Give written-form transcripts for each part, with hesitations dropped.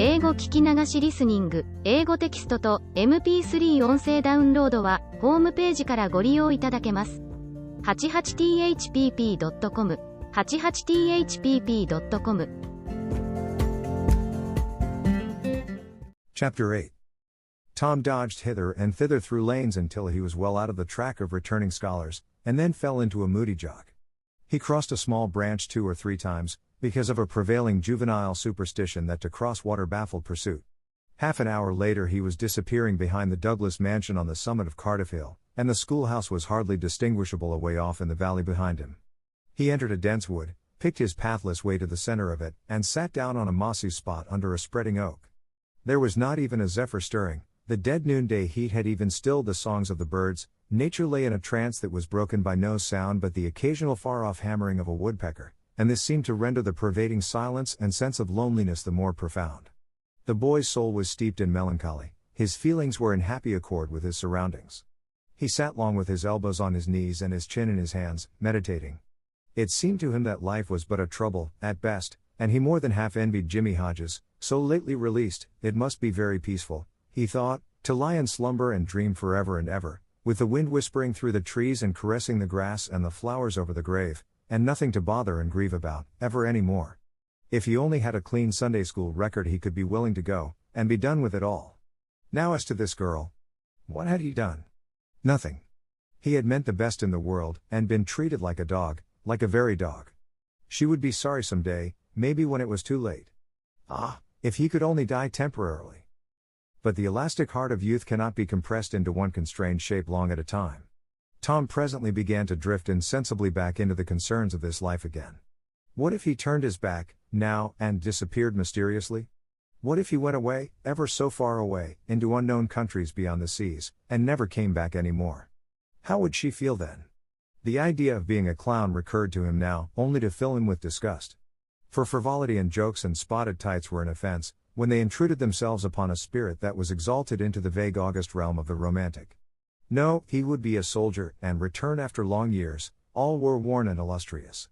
英語聞き流しリスニング、英語テキストと MP3 音声ダウンロードはホームページからご利用いただけます。88thpp.com 88thpp.com Chapter 8 Tom dodged hither and thither through lanes until he was well out of the track of returning scholars, and then fell into a moody jog. He crossed a small branch 2 or 3 times, because of a prevailing juvenile superstition that to cross water baffled pursuit. Half an hour later he was disappearing behind the Douglas mansion on the summit of Cardiff Hill, and the schoolhouse was hardly distinguishable away off in the valley behind him. He entered a dense wood, picked his pathless way to the center of it, and sat down on a mossy spot under a spreading oak. There was not even a zephyr stirring, the dead noonday heat had even stilled the songs of the birds, nature lay in a trance that was broken by no sound but the occasional far-off hammering of a woodpecker, and this seemed to render the pervading silence and sense of loneliness the more profound. The boy's soul was steeped in melancholy, his feelings were in happy accord with his surroundings. He sat long with his elbows on his knees and his chin in his hands, meditating. It seemed to him that life was but a trouble, at best, and he more than half envied Jimmy Hodges, so lately released. It must be very peaceful, he thought, to lie in slumber and dream forever and ever, with the wind whispering through the trees and caressing the grass and the flowers over the grave, and nothing to bother and grieve about, ever any more. If he only had a clean Sunday school record he could be willing to go, and be done with it all. Now as to this girl. What had he done? Nothing. He had meant the best in the world, and been treated like a dog, like a very dog. She would be sorry some day, maybe when it was too late. Ah, if he could only die temporarily. But the elastic heart of youth cannot be compressed into one constrained shape long at a time. Tom presently began to drift insensibly back into the concerns of this life again. What if he turned his back, now, and disappeared mysteriously? What if he went away, ever so far away, into unknown countries beyond the seas, and never came back any more? How would she feel then? The idea of being a clown recurred to him now, only to fill him with disgust. For frivolity and jokes and spotted tights were an offense, when they intruded themselves upon a spirit that was exalted into the vague august realm of the romantic. No, he would be a soldier, and return after long years, all war-worn and illustrious.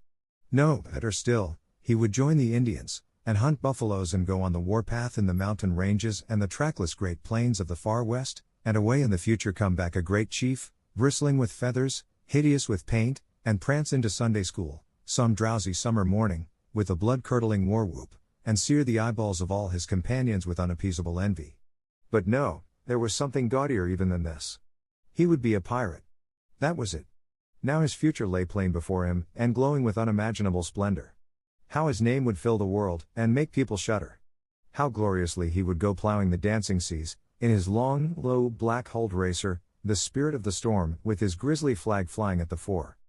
No, better still, he would join the Indians, and hunt buffaloes and go on the warpath in the mountain ranges and the trackless great plains of the far west, and away in the future come back a great chief, bristling with feathers, hideous with paint, and prance into Sunday school, some drowsy summer morning, with a blood-curdling war-whoop, and sear the eyeballs of all his companions with unappeasable envy. But no, there was something gaudier even than this. He would be a pirate. That was it. Now his future lay plain before him, and glowing with unimaginable splendor. How his name would fill the world, and make people shudder. How gloriously he would go plowing the dancing seas, in his long, low, black-hulled racer, the spirit of the storm, with his grisly flag flying at the fore.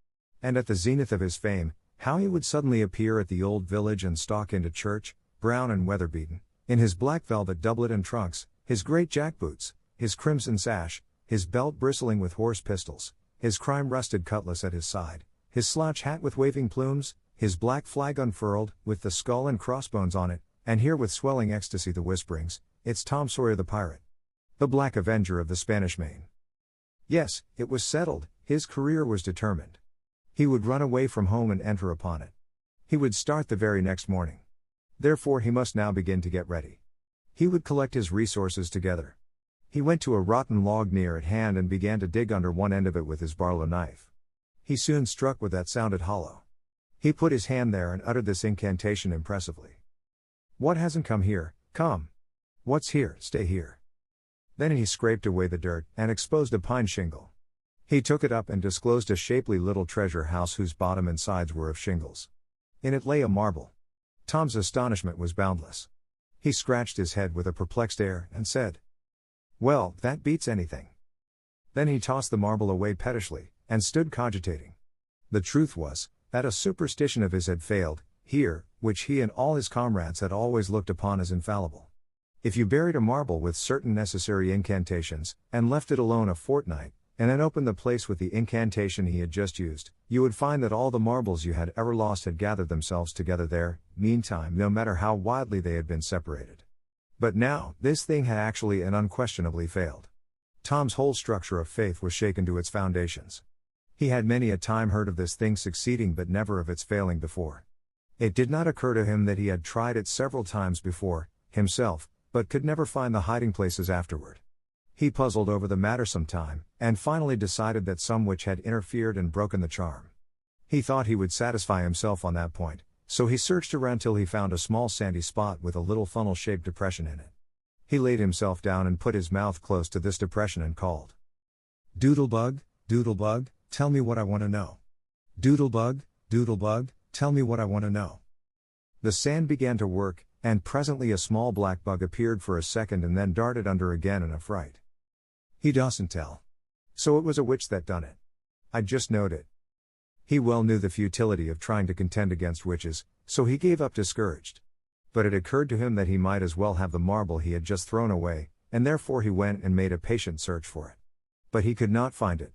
And at the zenith of his fame, how he would suddenly appear at the old village and stalk into church, brown and weather-beaten, in his black velvet doublet and trunks, his great jack-boots, his crimson sash, his belt bristling with horse pistols, his crime-rusted cutlass at his side, his slouch hat with waving plumes, his black flag unfurled, with the skull and crossbones on it, and hear with swelling ecstasy the whisperings, "It's Tom Sawyer the pirate. The Black Avenger of the Spanish Main." Yes, it was settled, his career was determined. He would run away from home and enter upon it. He would start the very next morning. Therefore he must now begin to get ready. He would collect his resources together. He went to a rotten log near at hand and began to dig under one end of it with his Barlow knife. He soon struck with that sounded hollow. He put his hand there and uttered this incantation impressively. "What hasn't come here, come. What's here, stay here." Then he scraped away the dirt, and exposed a pine shingle. He took it up and disclosed a shapely little treasure house whose bottom and sides were of shingles. In it lay a marble. Tom's astonishment was boundless. He scratched his head with a perplexed air, and said, "Well, that beats anything." Then he tossed the marble away pettishly, and stood cogitating. The truth was, that a superstition of his had failed, here, which he and all his comrades had always looked upon as infallible. If you buried a marble with certain necessary incantations, and left it alone a fortnight, and then opened the place with the incantation he had just used, you would find that all the marbles you had ever lost had gathered themselves together there, meantime, no matter how widely they had been separated. But now, this thing had actually and unquestionably failed. Tom's whole structure of faith was shaken to its foundations. He had many a time heard of this thing succeeding but never of its failing before. It did not occur to him that he had tried it several times before, himself, but could never find the hiding places afterward. He puzzled over the matter some time, and finally decided that some witch had interfered and broken the charm. He thought he would satisfy himself on that point, so he searched around till he found a small sandy spot with a little funnel-shaped depression in it. He laid himself down and put his mouth close to this depression and called, "Doodlebug, Doodlebug, tell me what I want to know. Doodlebug, Doodlebug, tell me what I want to know." The sand began to work, and presently a small black bug appeared for a second and then darted under again in a fright. He doesn't tell. So it was a witch that done it. I just knowed it. He well knew the futility of trying to contend against witches, so he gave up discouraged. But it occurred to him that he might as well have the marble he had just thrown away, and therefore he went and made a patient search for it. But he could not find it.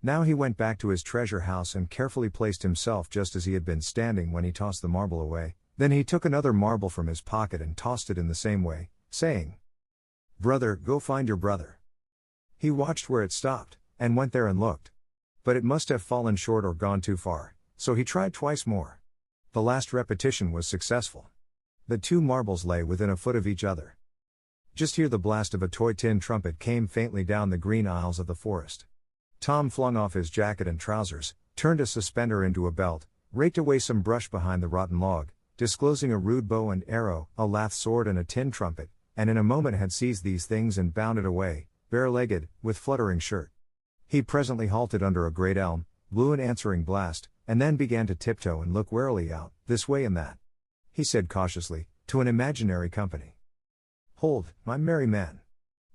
Now he went back to his treasure house and carefully placed himself just as he had been standing when he tossed the marble away. Then he took another marble from his pocket and tossed it in the same way, saying, "Brother, go find your brother." He watched where it stopped, and went there and looked. But it must have fallen short or gone too far, so he tried twice more. The last repetition was successful. The two marbles lay within a foot of each other. Just here the blast of a toy tin trumpet came faintly down the green aisles of the forest. Tom flung off his jacket and trousers, turned a suspender into a belt, raked away some brush behind the rotten log, disclosing a rude bow and arrow, a lath sword and a tin trumpet, and in a moment had seized these things and bounded away, bare-legged, with fluttering shirt. He presently halted under a great elm, blew an answering blast, and then began to tiptoe and look warily out, this way and that. He said cautiously, to an imaginary company, "Hold, my merry men.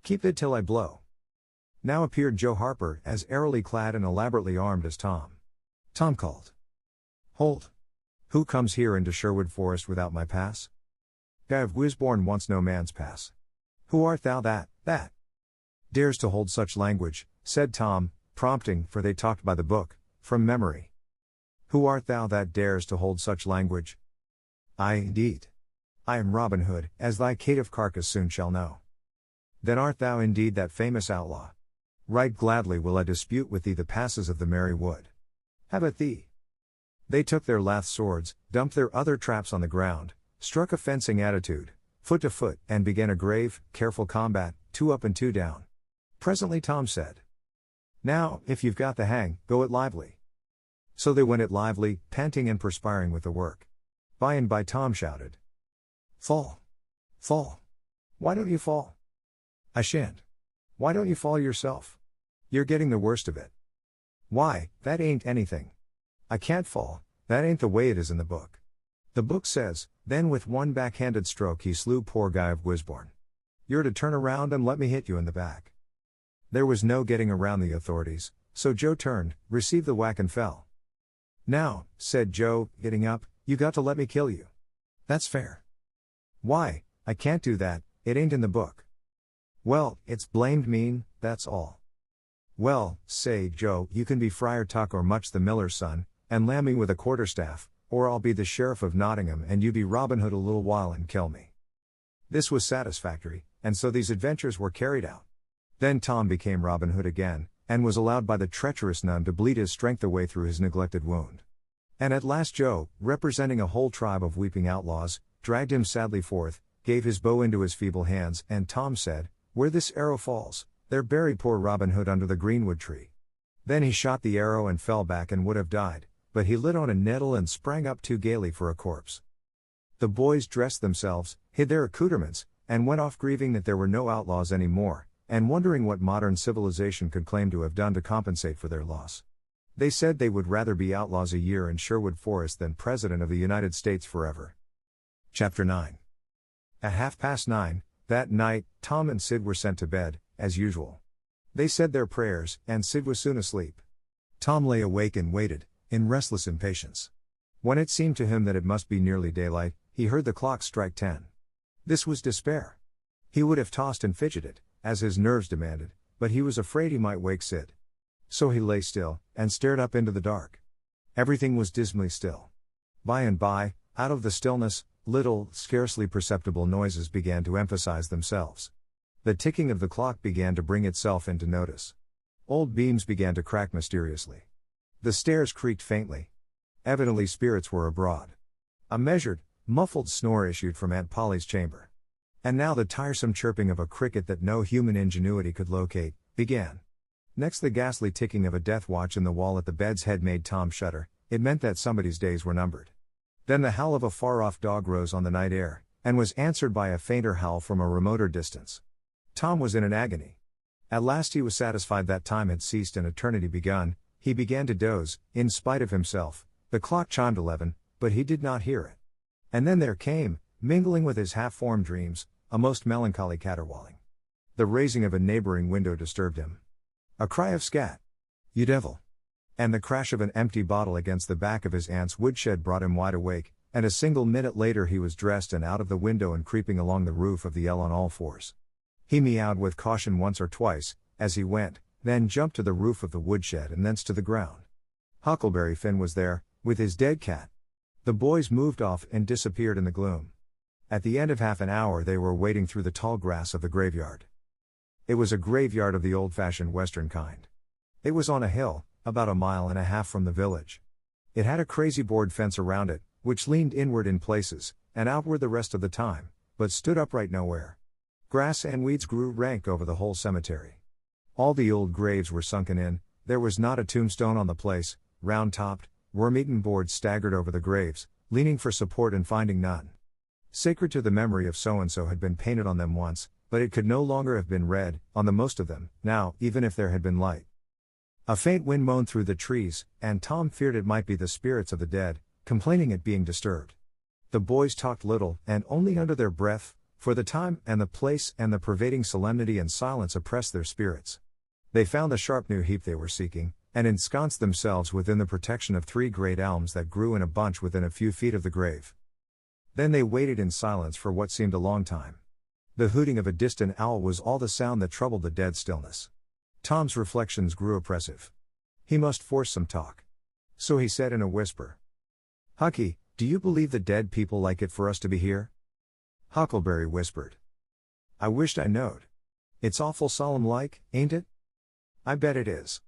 Keep it till I blow." Now appeared Joe Harper, as airily clad and elaborately armed as Tom. Tom called, "Hold! Who comes here into Sherwood Forest without my pass? Guy of Wisborne wants no man's pass. Who art thou that dares to hold such language?" said Tom, prompting, for they talked by the book, from memory. "Who art thou that dares to hold such language?" "I indeed. I am Robin Hood, as thy caitiff carcass soon shall know." "Then art thou indeed that famous outlaw? Right gladly will I dispute with thee the passes of the merry wood. Have at thee." They took their lath swords, dumped their other traps on the ground, struck a fencing attitude, foot to foot, and began a grave, careful combat, 2 up and 2 down. Presently Tom said, "Now, if you've got the hang, go it lively." So they went it lively, panting and perspiring with the work. By and by Tom shouted, "Fall! Fall! Why don't you fall?" "I shan't." "Why don't you fall yourself? You're getting the worst of it." "Why, that ain't anything. I can't fall, that ain't the way it is in the book. The book says, then with one backhanded stroke he slew poor Guy of Wisborne. You're to turn around and let me hit you in the back." There was no getting around the authorities, so Joe turned, received the whack and fell. "Now," said Joe, getting up, "you got to let me kill you. That's fair." "Why, I can't do that, it ain't in the book." "Well, it's blamed mean, that's all." "Well, say, Joe, you can be Friar Tuck or Much the miller's son, and lam me with a quarterstaff, or I'll be the Sheriff of Nottingham and you be Robin Hood a little while and kill me." This was satisfactory, and so these adventures were carried out. Then Tom became Robin Hood again, and was allowed by the treacherous nun to bleed his strength away through his neglected wound. And at last Joe, representing a whole tribe of weeping outlaws, dragged him sadly forth, gave his bow into his feeble hands, and Tom said, "Where this arrow falls, there bury poor Robin Hood under the greenwood tree." Then he shot the arrow and fell back and would have died, but he lit on a nettle and sprang up too gaily for a corpse. The boys dressed themselves, hid their accoutrements, and went off grieving that there were no outlaws any more, and wondering what modern civilization could claim to have done to compensate for their loss. They said they would rather be outlaws a year in Sherwood Forest than President of the United States forever. Chapter 9. At 9:30, that night, Tom and Sid were sent to bed, as usual. They said their prayers, and Sid was soon asleep. Tom lay awake and waited, in restless impatience. When it seemed to him that it must be nearly daylight, he heard the clock strike 10. This was despair. He would have tossed and fidgeted, as his nerves demanded, but he was afraid he might wake Sid. So he lay still, and stared up into the dark. Everything was dismally still. By and by, out of the stillness, little, scarcely perceptible noises began to emphasize themselves. The ticking of the clock began to bring itself into notice. Old beams began to crack mysteriously. The stairs creaked faintly. Evidently spirits were abroad. A measured, muffled snore issued from Aunt Polly's chamber. And now the tiresome chirping of a cricket that no human ingenuity could locate, began. Next, the ghastly ticking of a death watch in the wall at the bed's head made Tom shudder. It meant that somebody's days were numbered. Then the howl of a far-off dog rose on the night air, and was answered by a fainter howl from a remoter distance. Tom was in an agony. At last he was satisfied that time had ceased and eternity begun. He began to doze, in spite of himself. The clock chimed 11, but he did not hear it. And then there came, mingling with his half-formed dreams, a most melancholy caterwauling. The raising of a neighboring window disturbed him. A cry of "Scat! You devil!" and the crash of an empty bottle against the back of his aunt's woodshed brought him wide awake, and a single minute later he was dressed and out of the window and creeping along the roof of the L on all fours. He meowed with caution once or twice, as he went, then jumped to the roof of the woodshed and thence to the ground. Huckleberry Finn was there, with his dead cat. The boys moved off and disappeared in the gloom. At the end of half an hour they were wading through the tall grass of the graveyard. It was a graveyard of the old-fashioned western kind. It was on a hill, about 1.5 miles from the village. It had a crazy board fence around it, which leaned inward in places, and outward the rest of the time, but stood upright nowhere. Grass and weeds grew rank over the whole cemetery. All the old graves were sunken in, there was not a tombstone on the place, round-topped, worm-eaten boards staggered over the graves, leaning for support and finding none. Sacred to the memory of so-and-so had been painted on them once, but it could no longer have been read, on the most of them, now, even if there had been light. A faint wind moaned through the trees, and Tom feared it might be the spirits of the dead, complaining at being disturbed. The boys talked little, and only under their breath, for the time and the place and the pervading solemnity and silence oppressed their spirits. They found the sharp new heap they were seeking, and ensconced themselves within the protection of 3 great elms that grew in a bunch within a few feet of the grave. Then they waited in silence for what seemed a long time. The hooting of a distant owl was all the sound that troubled the dead stillness. Tom's reflections grew oppressive. He must force some talk. So he said in a whisper, "Hucky, do you believe the dead people like it for us to be here?" Huckleberry whispered, "I wished I knowed. It's awful solemn like, ain't it?" "I bet it is."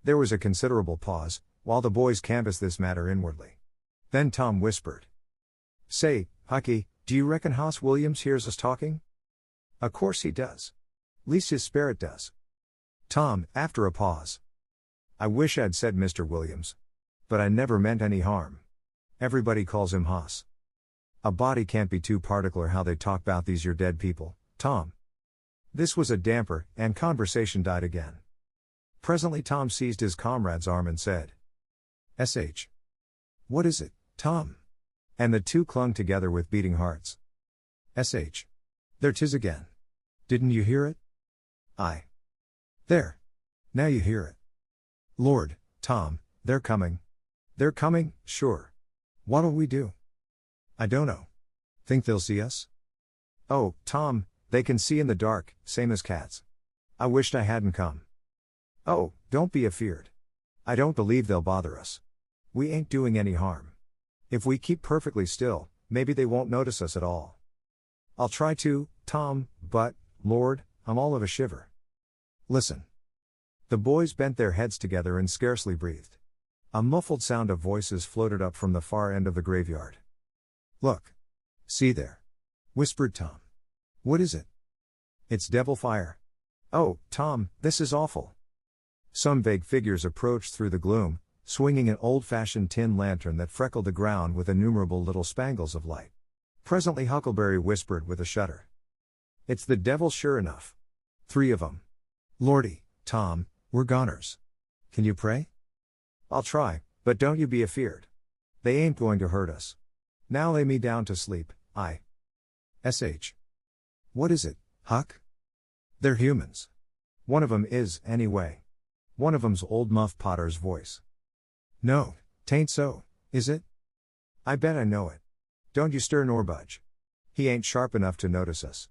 There was a considerable pause, while the boys canvassed this matter inwardly. Then Tom whispered, "Say, Hucky, do you reckon Hoss Williams hears us talking?" "O' course he does. Least his sperrit does." Tom, after a pause, "I wish I'd said Mr. Williams. But I never meant any harm. Everybody calls him Hoss. A body can't be too particular how they talk 'bout these your dead people, Tom." This was a damper, and conversation died again. Presently Tom seized his comrade's arm and said, "S.H. What is it, Tom?" And the two clung together with beating hearts. "S.H. There 'tis again. Didn't you hear it?" "Aye. There. Now you hear it. Lord, Tom, they're coming. They're coming, sure. What'll we do?" "I don't know. Think they'll see us?" "Oh, Tom, they can see in the dark, same as cats. I wished I hadn't come." "Oh, don't be afeard. I don't believe they'll bother us. We ain't doing any harm. If we keep perfectly still, maybe they won't notice us at all." "I'll try to, Tom, but, Lord, I'm all of a shiver. Listen." The boys bent their heads together and scarcely breathed. A muffled sound of voices floated up from the far end of the graveyard. "Look. See there," whispered Tom. "What is it?" "It's devil fire." "Oh, Tom, this is awful." Some vague figures approached through the gloom, swinging an old-fashioned tin lantern that freckled the ground with innumerable little spangles of light. Presently Huckleberry whispered with a shudder, "It's the devil sure enough. 3 of 'em. Lordy, Tom, we're goners. Can you pray?" "I'll try, but don't you be afeard. They ain't going to hurt us. Now lay me down to sleep, I." "S.H. What is it, Huck?" "They're humans. One of 'em is, anyway. One of 'em's old Muff Potter's voice." "No, 'tain't so, is it?" "I bet I know it. Don't you stir nor budge. He ain't sharp enough to notice us.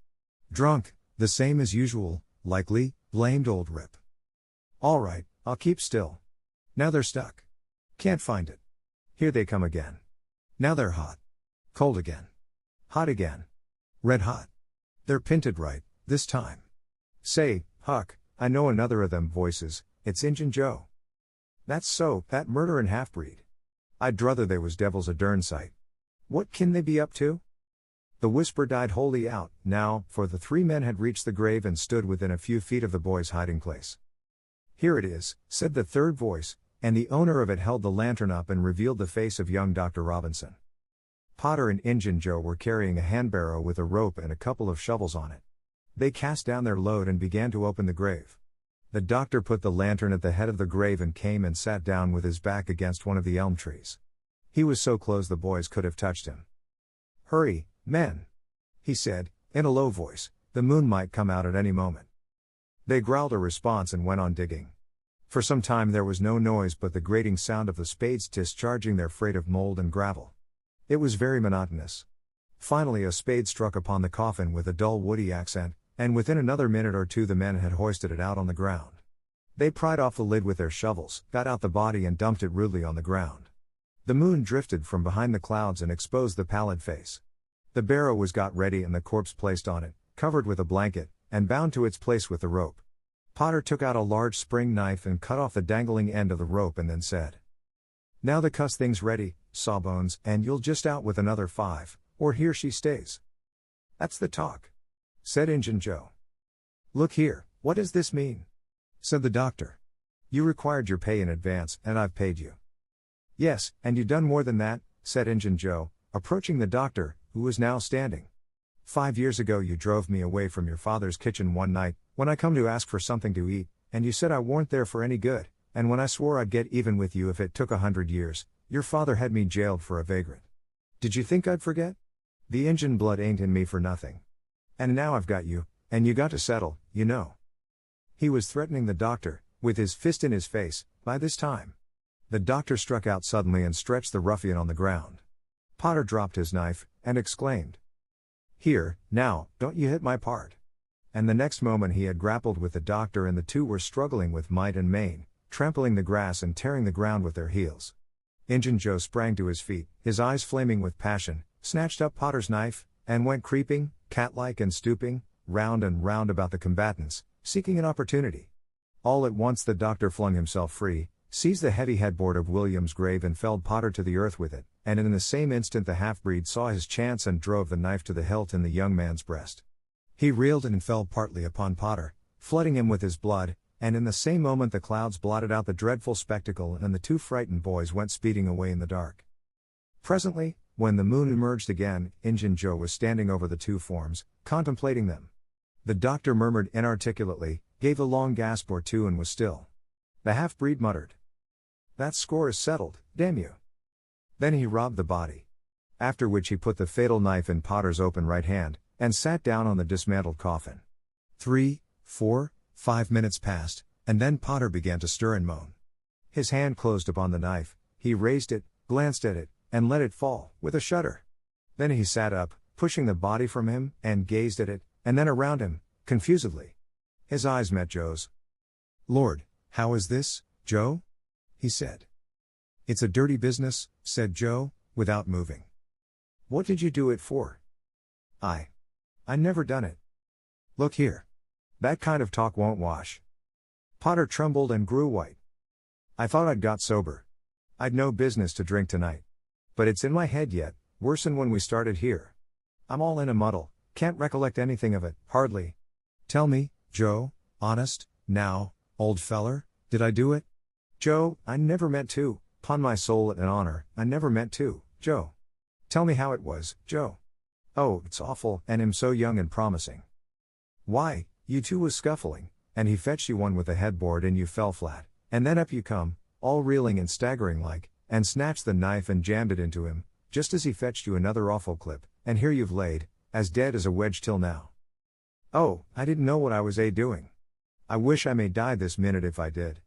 Drunk, the same as usual, likely, blamed old Rip." "All right, I'll keep still. Now they're stuck. Can't find it. Here they come again. Now they're hot. Cold again. Hot again. Red hot. They're pinted right, this time. Say, Huck, I know another of them voices, it's Injun Joe." "That's so, that murderin' half-breed. I'd druther they was devils a dern sight. What kin they be up to?" The whisper died wholly out, now, for the three men had reached the grave and stood within a few feet of the boy's hiding place. "Here it is," said the third voice, and the owner of it held the lantern up and revealed the face of young Dr. Robinson. Potter and Injun Joe were carrying a handbarrow with a rope and a couple of shovels on it. They cast down their load and began to open the grave. The doctor put the lantern at the head of the grave and came and sat down with his back against one of the elm trees. He was so close the boys could have touched him. "Hurry, men," he said, in a low voice, "the moon might come out at any moment." They growled a response and went on digging. For some time there was no noise but the grating sound of the spades discharging their freight of mold and gravel. It was very monotonous. Finally a spade struck upon the coffin with a dull woody accent, and within another minute or two the men had hoisted it out on the ground. They pried off the lid with their shovels, got out the body and dumped it rudely on the ground. The moon drifted from behind the clouds and exposed the pallid face. The barrow was got ready and the corpse placed on it, covered with a blanket, and bound to its place with the rope. Potter took out a large spring knife and cut off the dangling end of the rope and then said, "Now the cuss thing's ready, Sawbones, and you'll just out with another 5, or here she stays." "That's the talk," said Injun Joe. "Look here, what does this mean?" said the doctor. "You required your pay in advance, and I've paid you." "Yes, and you done more than that," said Injun Joe, approaching the doctor, who was now standing. "5 years ago you drove me away from your father's kitchen one night, when I come to ask for something to eat, and you said I weren't there for any good, and when I swore I'd get even with you if it took 100 years, your father had me jailed for a vagrant. Did you think I'd forget? The Injun blood ain't in me for nothing. And now I've got you, and you got to settle, you know." He was threatening the doctor, with his fist in his face, by this time. The doctor struck out suddenly and stretched the ruffian on the ground. Potter dropped his knife, and exclaimed, "Here, now, don't you hit my part." And the next moment he had grappled with the doctor and the two were struggling with might and main, trampling the grass and tearing the ground with their heels. Injun Joe sprang to his feet, his eyes flaming with passion, snatched up Potter's knife, and went creeping, cat-like and stooping, round and round about the combatants, seeking an opportunity. All at once the doctor flung himself free, seized the heavy headboard of William's grave and felled Potter to the earth with it, and in the same instant the half-breed saw his chance and drove the knife to the hilt in the young man's breast. He reeled and fell partly upon Potter, flooding him with his blood, and in the same moment the clouds blotted out the dreadful spectacle and the two frightened boys went speeding away in the dark. Presently, when the moon emerged again, Injun Joe was standing over the two forms, contemplating them. The doctor murmured inarticulately, gave a long gasp or two and was still. The half-breed muttered, "That score is settled, damn you." Then he robbed the body. After which he put the fatal knife in Potter's open right hand, and sat down on the dismantled coffin. 3, 4, 5 minutes passed, and then Potter began to stir and moan. His hand closed upon the knife, he raised it, glanced at it, and let it fall, with a shudder. Then he sat up, pushing the body from him, and gazed at it, and then around him, confusedly. His eyes met Joe's. "Lord, how is this, Joe?" he said. "It's a dirty business," said Joe, without moving. "What did you do it for?" I never done it." "Look here. That kind of talk won't wash." Potter trembled and grew white. "I thought I'd got sober. I'd no business to drink tonight. But it's in my head yet, worse'n when we started here. I'm all in a muddle, can't recollect anything of it, hardly. Tell me, Joe, honest, now, old feller, did I do it?" "Joe, I never meant to, 'pon my soul and honor, I never meant to, Joe." "Tell me how it was, Joe." "Oh, it's awful, and him so young and promising." "Why, you two was scuffling, and he fetched you one with the headboard and you fell flat, and then up you come, all reeling and staggering like, and snatched the knife and jammed it into him, just as he fetched you another awful clip, and here you've laid, as dead as a wedge till now." "Oh, I didn't know what I was doing. I wish I may die this minute if I did.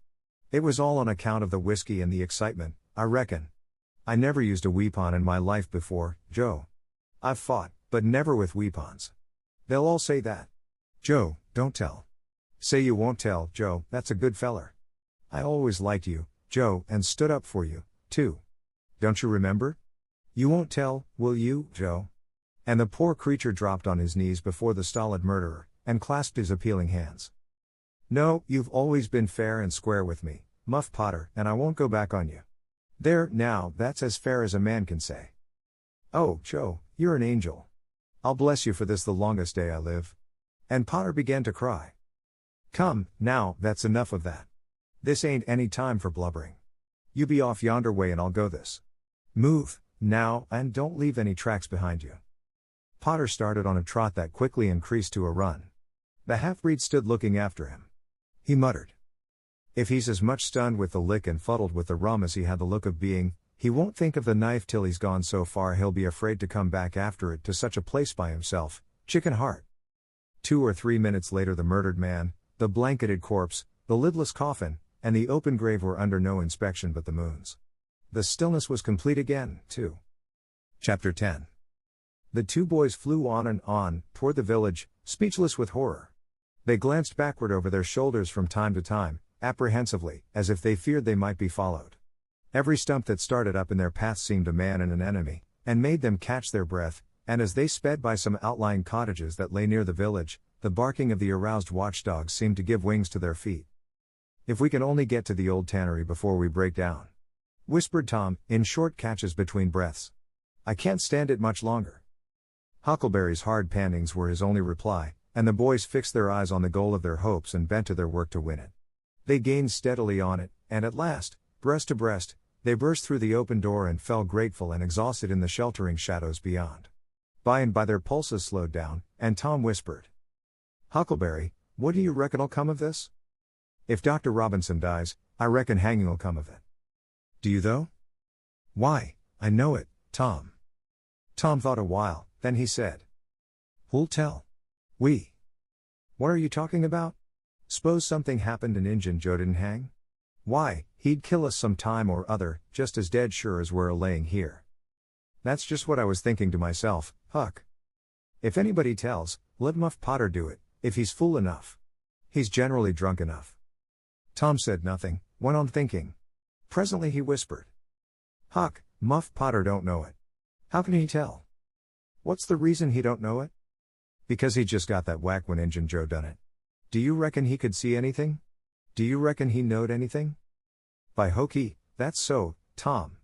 It was all on account of the whiskey and the excitement, I reckon. I never used a weapon in my life before, Joe. I've fought, but never with weapons. They'll all say that." "Joe, don't tell." "Say you won't tell, Joe, that's a good feller. I always liked you, Joe, and stood up for you, too. Don't you remember? You won't tell, will you, Joe?" And the poor creature dropped on his knees before the stolid murderer, and clasped his appealing hands. "No, you've always been fair and square with me, Muff Potter, and I won't go back on you. There, now, that's as fair as a man can say." "Oh, Joe, you're an angel. I'll bless you for this the longest day I live. And Potter began to cry. Come, now, that's enough of that. This ain't any time for blubbering. You be off yonder way and I'll go this. Move, now, and don't leave any tracks behind you. Potter started on a trot that quickly increased to a run. The half-breed stood looking after him. He muttered. If he's as much stunned with the lick and fuddled with the rum as he had the look of being, he won't think of the knife till he's gone so far he'll be afraid to come back after it to such a place by himself, chicken heart. 2 or 3 minutes later the murdered man, the blanketed corpse, the lidless coffin, and the open grave were under no inspection but the moon's. The stillness was complete again, too. Chapter 10. The two boys flew on and on, toward the village, speechless with horror. They glanced backward over their shoulders from time to time, apprehensively, as if they feared they might be followed. Every stump that started up in their path seemed a man and an enemy, and made them catch their breath, and as they sped by some outlying cottages that lay near the village, the barking of the aroused watchdogs seemed to give wings to their feet. If we can only get to the old tannery before we break down, whispered Tom, in short catches between breaths. I can't stand it much longer. Huckleberry's hard pantings were his only reply, and the boys fixed their eyes on the goal of their hopes and bent to their work to win it. They gained steadily on it, and at last, breast to breast, they burst through the open door and fell grateful and exhausted in the sheltering shadows beyond. By and by their pulses slowed down, and Tom whispered. Huckleberry, what do you reckon'll come of this? If Dr. Robinson dies, I reckon hanging'll come of it. Do you though? Why, I know it, Tom. Tom thought a while, then he said. Who'll tell? We. What are you talking about? S'pose something happened and Injun Joe didn't hang? Why, he'd kill us some time or other, just as dead sure as we're a-laying here. That's just what I was thinking to myself, Huck. If anybody tells, let Muff Potter do it, if he's fool enough. He's generally drunk enough. Tom said nothing, went on thinking. Presently he whispered. Huck, Muff Potter don't know it. How can he tell? What's the reason he don't know it? Because he just got that whack when Injun Joe done it. Do you reckon he could see anything? Do you reckon he knowed anything? By hokey, that's so, Tom.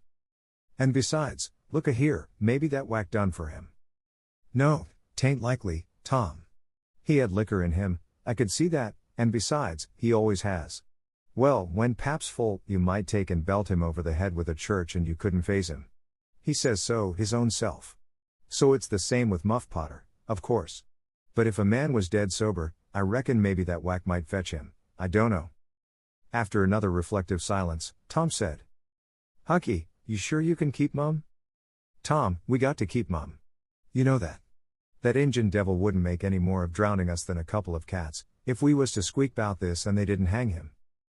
And besides, look a here, maybe that whack done for him. No, 'tain't likely, Tom. He had liquor in him, I could see that, and besides, he always has. Well, when Pap's full, you might take and belt him over the head with a church and you couldn't faze him. He says so, his own self. So it's the same with Muff Potter, of course. But if a man was dead sober, I reckon maybe that whack might fetch him, I dunno. After another reflective silence, Tom said. Hucky, you sure you can keep mum? Tom, we got to keep mum. You know that. That Injun devil wouldn't make any more of drowning us than a couple of cats, if we was to squeak 'bout this and they didn't hang him.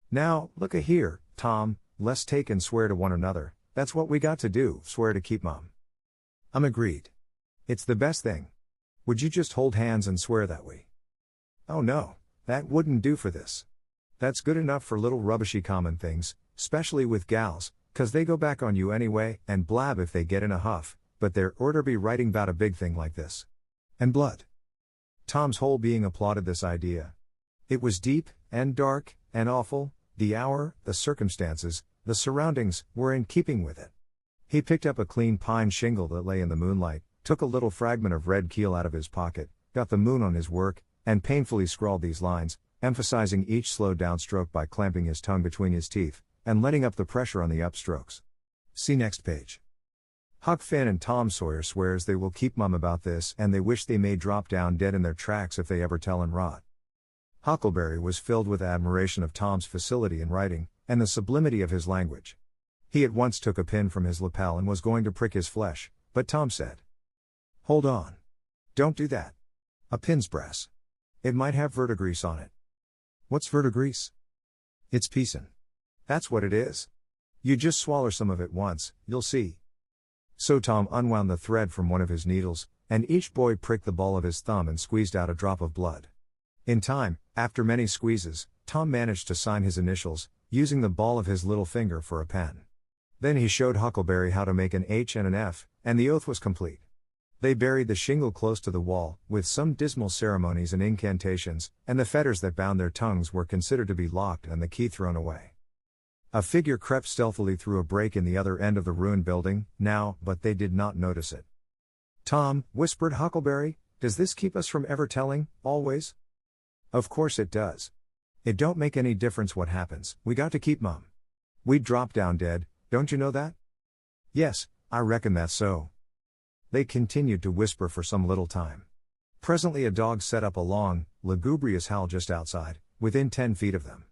Now, look a here, Tom, let's take and swear to one another, that's what we got to do, swear to keep mum. I'm agreed. It's the best thing. Would you just hold hands and swear that we? Oh no, that wouldn't do for this. That's good enough for little rubbishy common things, specially with gals, 'cause they go back on you anyway, and blab if they get in a huff, but there orter be writing 'bout a big thing like this. And blood. Tom's whole being applauded this idea. It was deep, and dark, and awful, the hour, the circumstances, the surroundings, were in keeping with it. He picked up a clean pine shingle that lay in the moonlight, took a little fragment of red keel out of his pocket, got the moon on his work, and painfully scrawled these lines, emphasizing each slow downstroke by clamping his tongue between his teeth, and letting up the pressure on the upstrokes. See next page. Huck Finn and Tom Sawyer swears they will keep mum about this and they wish they may drop down dead in their tracks if they ever tell and rot. Huckleberry was filled with admiration of Tom's facility in writing, and the sublimity of his language. He at once took a pin from his lapel and was going to prick his flesh, but Tom said. Hold on. Don't do that. A pin's brass. It might have verdigrease on it. What's verdigrease? It's piecin'. That's what it is. You just swaller some of it once, you'll see. So Tom unwound the thread from one of his needles, and each boy pricked the ball of his thumb and squeezed out a drop of blood. In time, after many squeezes, Tom managed to sign his initials, using the ball of his little finger for a pen. Then he showed Huckleberry how to make an H and an F, and the oath was complete. They buried the shingle close to the wall, with some dismal ceremonies and incantations, and the fetters that bound their tongues were considered to be locked and the key thrown away. A figure crept stealthily through a break in the other end of the ruined building, now, but they did not notice it. Tom, whispered Huckleberry, does this keep us from ever telling, always? Of course it does. It don't make any difference what happens, we got to keep mum. We'd drop down dead, don't you know that? Yes, I reckon that's so. They continued to whisper for some little time. Presently a dog set up a long, lugubrious howl just outside, within 10 feet of them.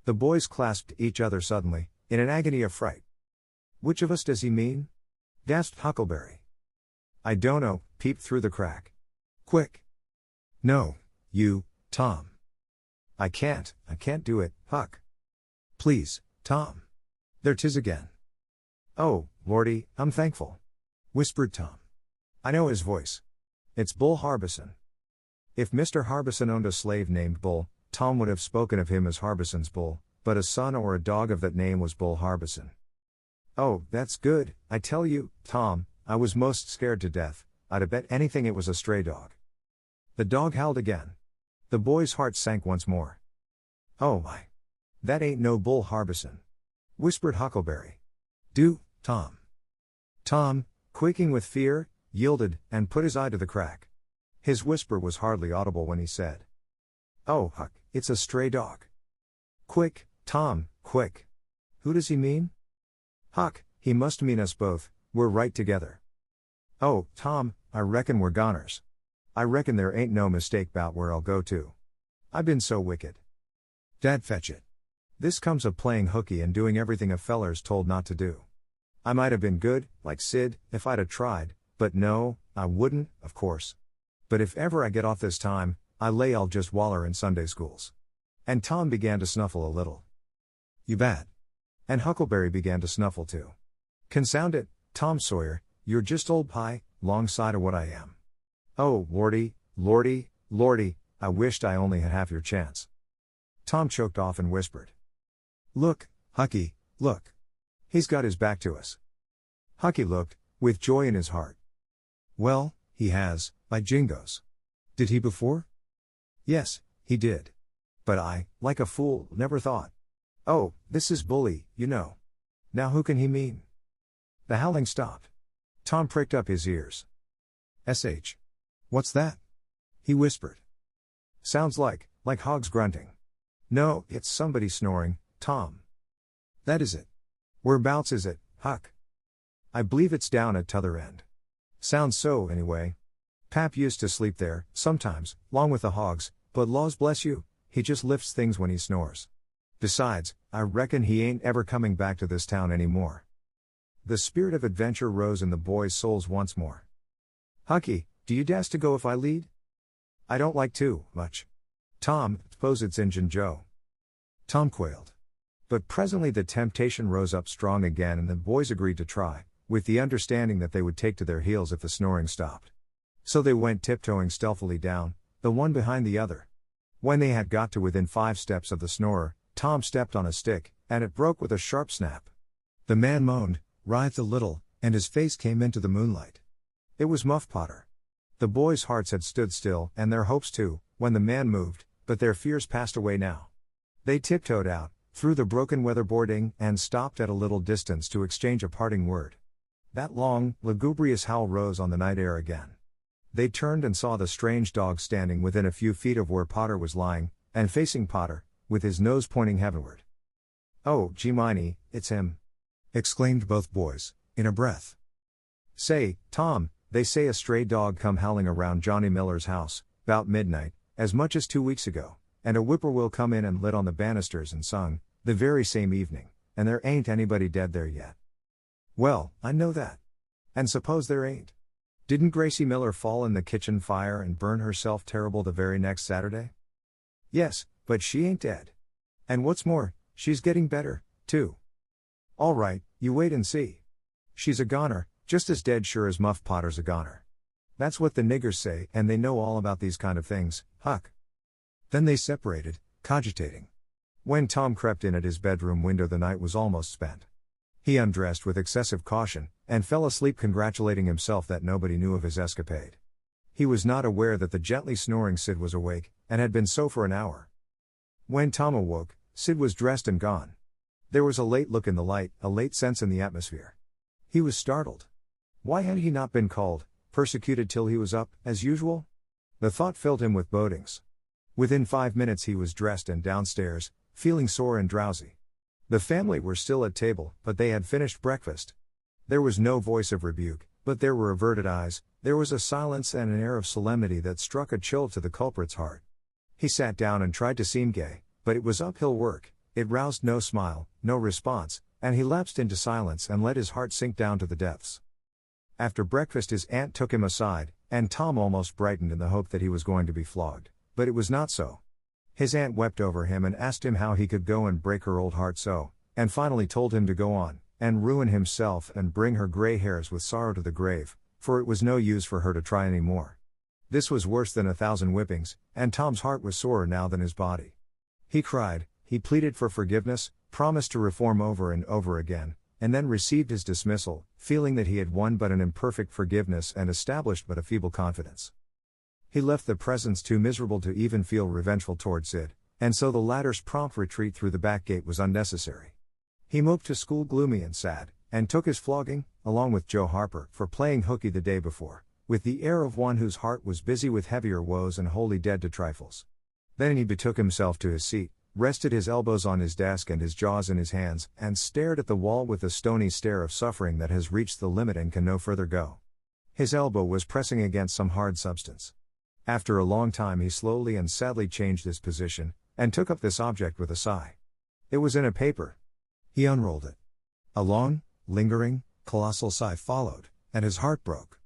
The boys clasped each other suddenly, in an agony of fright. Which of us does he mean? Gasped Huckleberry. I don't know, peeped through the crack. Quick! No, you, Tom. I can't do it, Huck. Please, Tom. There 'tis again. Oh, Lordy, I'm thankful, whispered Tom. I know his voice. It's Bull Harbison. If Mr. Harbison owned a slave named Bull, Tom would have spoken of him as Harbison's Bull, but a son or a dog of that name was Bull Harbison. Oh, that's good, I tell you, Tom, I was most scared to death, I'd have bet anything it was a stray dog. The dog howled again. The boy's heart sank once more. Oh my. That ain't no Bull Harbison, whispered Huckleberry. Do, Tom. Tom, quaking with fear, yielded, and put his eye to the crack. His whisper was hardly audible when he said, Oh, Huck, it's a stray dog. Quick, Tom, quick. Who does he mean? Huck, he must mean us both, we're right together. Oh, Tom, I reckon we're goners. I reckon there ain't no mistake 'bout where I'll go to. I been so wicked. Dad fetch it. This comes of playing hooky and doing everything a feller's told not to do. I might have been good, like Sid, if I'd a tried, but no, I wouldn't, of course. But if ever I get off this time, I lay I'll just waller in Sunday schools. And Tom began to snuffle a little. You bet. And Huckleberry began to snuffle too. Consound it, Tom Sawyer, you're just old pie, 'longside of what I am. Oh, Lordy, Lordy, Lordy, I wished I only had half your chance. Tom choked off and whispered. Look, Hucky, look. He's got his back to us. Hucky looked, with joy in his heart. Well, he has, by jingoes. Did he before? Yes, he did. But I, like a fool, never thought. Oh, this is bully, you know. Now who can he mean? The howling stopped. Tom pricked up his ears. S.H. What's that? He whispered. Sounds like hogs grunting. No, it's somebody snoring, Tom. That is it. Whereabouts is it, Huck? I believe it's down at t'other end. Sounds so, anyway. Pap used to sleep there, sometimes, 'long with the hogs, but laws bless you, he just lifts things when he snores. Besides, I reckon he ain't ever coming back to this town any more. The spirit of adventure rose in the boys' souls once more. Hucky, do you dast to go if I lead? I don't like to, much. Tom, suppose it's Injun Joe. Tom quailed. But presently the temptation rose up strong again and the boys agreed to try, with the understanding that they would take to their heels if the snoring stopped. So they went tiptoeing stealthily down, the one behind the other. When they had got to within 5 steps of the snorer, Tom stepped on a stick, and it broke with a sharp snap. The man moaned, writhed a little, and his face came into the moonlight. It was Muff Potter. The boys' hearts had stood still, and their hopes too, when the man moved, but their fears passed away now. They tiptoed out, through the broken weatherboarding, and stopped at a little distance to exchange a parting word. That long, lugubrious howl rose on the night air again. They turned and saw the strange dog standing within a few feet of where Potter was lying, and facing Potter, with his nose pointing heavenward. Oh, Gee-miny, it's him! Exclaimed both boys, in a breath. Say, Tom, they say a stray dog come howling around Johnny Miller's house, 'bout midnight, as much as 2 weeks ago, and a whippoorwill come in and lit on the banisters and sung, the very same evening, and there ain't anybody dead there yet. Well, I know that. And suppose there ain't. Didn't Gracie Miller fall in the kitchen fire and burn herself terrible the very next Saturday? Yes, but she ain't dead. And what's more, she's getting better, too. All right, you wait and see. She's a goner, just as dead sure as Muff Potter's a goner. That's what the niggers say, and they know all about these kind of things, Huck. Then they separated, cogitating. When Tom crept in at his bedroom window the night was almost spent. He undressed with excessive caution, and fell asleep congratulating himself that nobody knew of his escapade. He was not aware that the gently snoring Sid was awake, and had been so for an hour. When Tom awoke, Sid was dressed and gone. There was a late look in the light, a late sense in the atmosphere. He was startled. Why had he not been called, persecuted till he was up, as usual? The thought filled him with bodings. Within 5 minutes he was dressed and downstairs, feeling sore and drowsy. The family were still at table, but they had finished breakfast. There was no voice of rebuke, but there were averted eyes, there was a silence and an air of solemnity that struck a chill to the culprit's heart. He sat down and tried to seem gay, but it was uphill work, it roused no smile, no response, and he lapsed into silence and let his heart sink down to the depths. After breakfast his aunt took him aside, and Tom almost brightened in the hope that he was going to be flogged, but it was not so. His aunt wept over him and asked him how he could go and break her old heart so, and finally told him to go on, and ruin himself and bring her gray hairs with sorrow to the grave, for it was no use for her to try any more. This was worse than 1,000 whippings, and Tom's heart was sorer now than his body. He cried, he pleaded for forgiveness, promised to reform over and over again, and then received his dismissal, feeling that he had won but an imperfect forgiveness and established but a feeble confidence. He left the presence too miserable to even feel revengeful toward Sid, and so the latter's prompt retreat through the back gate was unnecessary. He moped to school gloomy and sad, and took his flogging, along with Joe Harper, for playing hooky the day before, with the air of one whose heart was busy with heavier woes and wholly dead to trifles. Then he betook himself to his seat, rested his elbows on his desk and his jaws in his hands, and stared at the wall with the stony stare of suffering that has reached the limit and can no further go. His elbow was pressing against some hard substance. After a long time he slowly and sadly changed his position, and took up this object with a sigh. It was in a paper. He unrolled it. A long, lingering, colossal sigh followed, and his heart broke.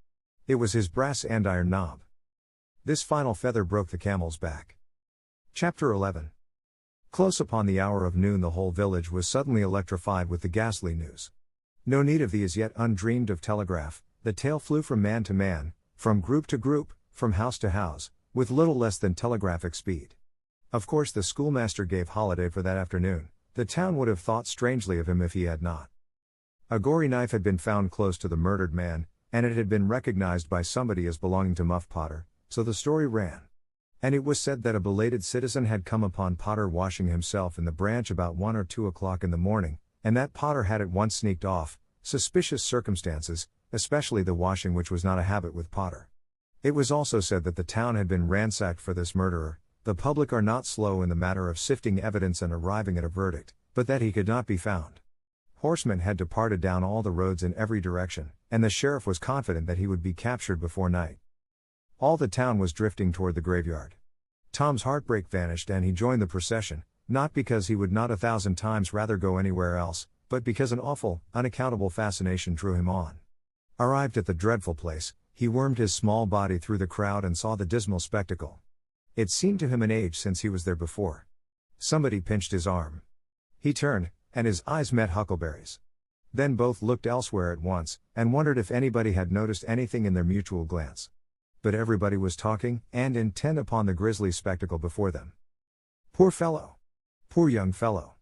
It was his brass andiron knob. This final feather broke the camel's back. Chapter 11. Close upon the hour of noon the whole village was suddenly electrified with the ghastly news. No need of the as yet undreamed of telegraph, the tale flew from man to man, from group to group, from house to house, with little less than telegraphic speed. Of course the schoolmaster gave holiday for that afternoon. The town would have thought strangely of him if he had not. A gory knife had been found close to the murdered man, and it had been recognized by somebody as belonging to Muff Potter, so the story ran. And it was said that a belated citizen had come upon Potter washing himself in the branch about 1 or 2 o'clock in the morning, and that Potter had at once sneaked off, suspicious circumstances, especially the washing, which was not a habit with Potter. It was also said that the town had been ransacked for this murderer. The public are not slow in the matter of sifting evidence and arriving at a verdict, but that he could not be found. Horsemen had departed down all the roads in every direction, and the sheriff was confident that he would be captured before night. All the town was drifting toward the graveyard. Tom's heartbreak vanished and he joined the procession, not because he would not 1,000 times rather go anywhere else, but because an awful, unaccountable fascination drew him on. Arrived at the dreadful place, he wormed his small body through the crowd and saw the dismal spectacle. It seemed to him an age since he was there before. Somebody pinched his arm. He turned, and his eyes met Huckleberry's. Then both looked elsewhere at once, and wondered if anybody had noticed anything in their mutual glance. But everybody was talking, and intent upon the grisly spectacle before them. Poor fellow! Poor young fellow!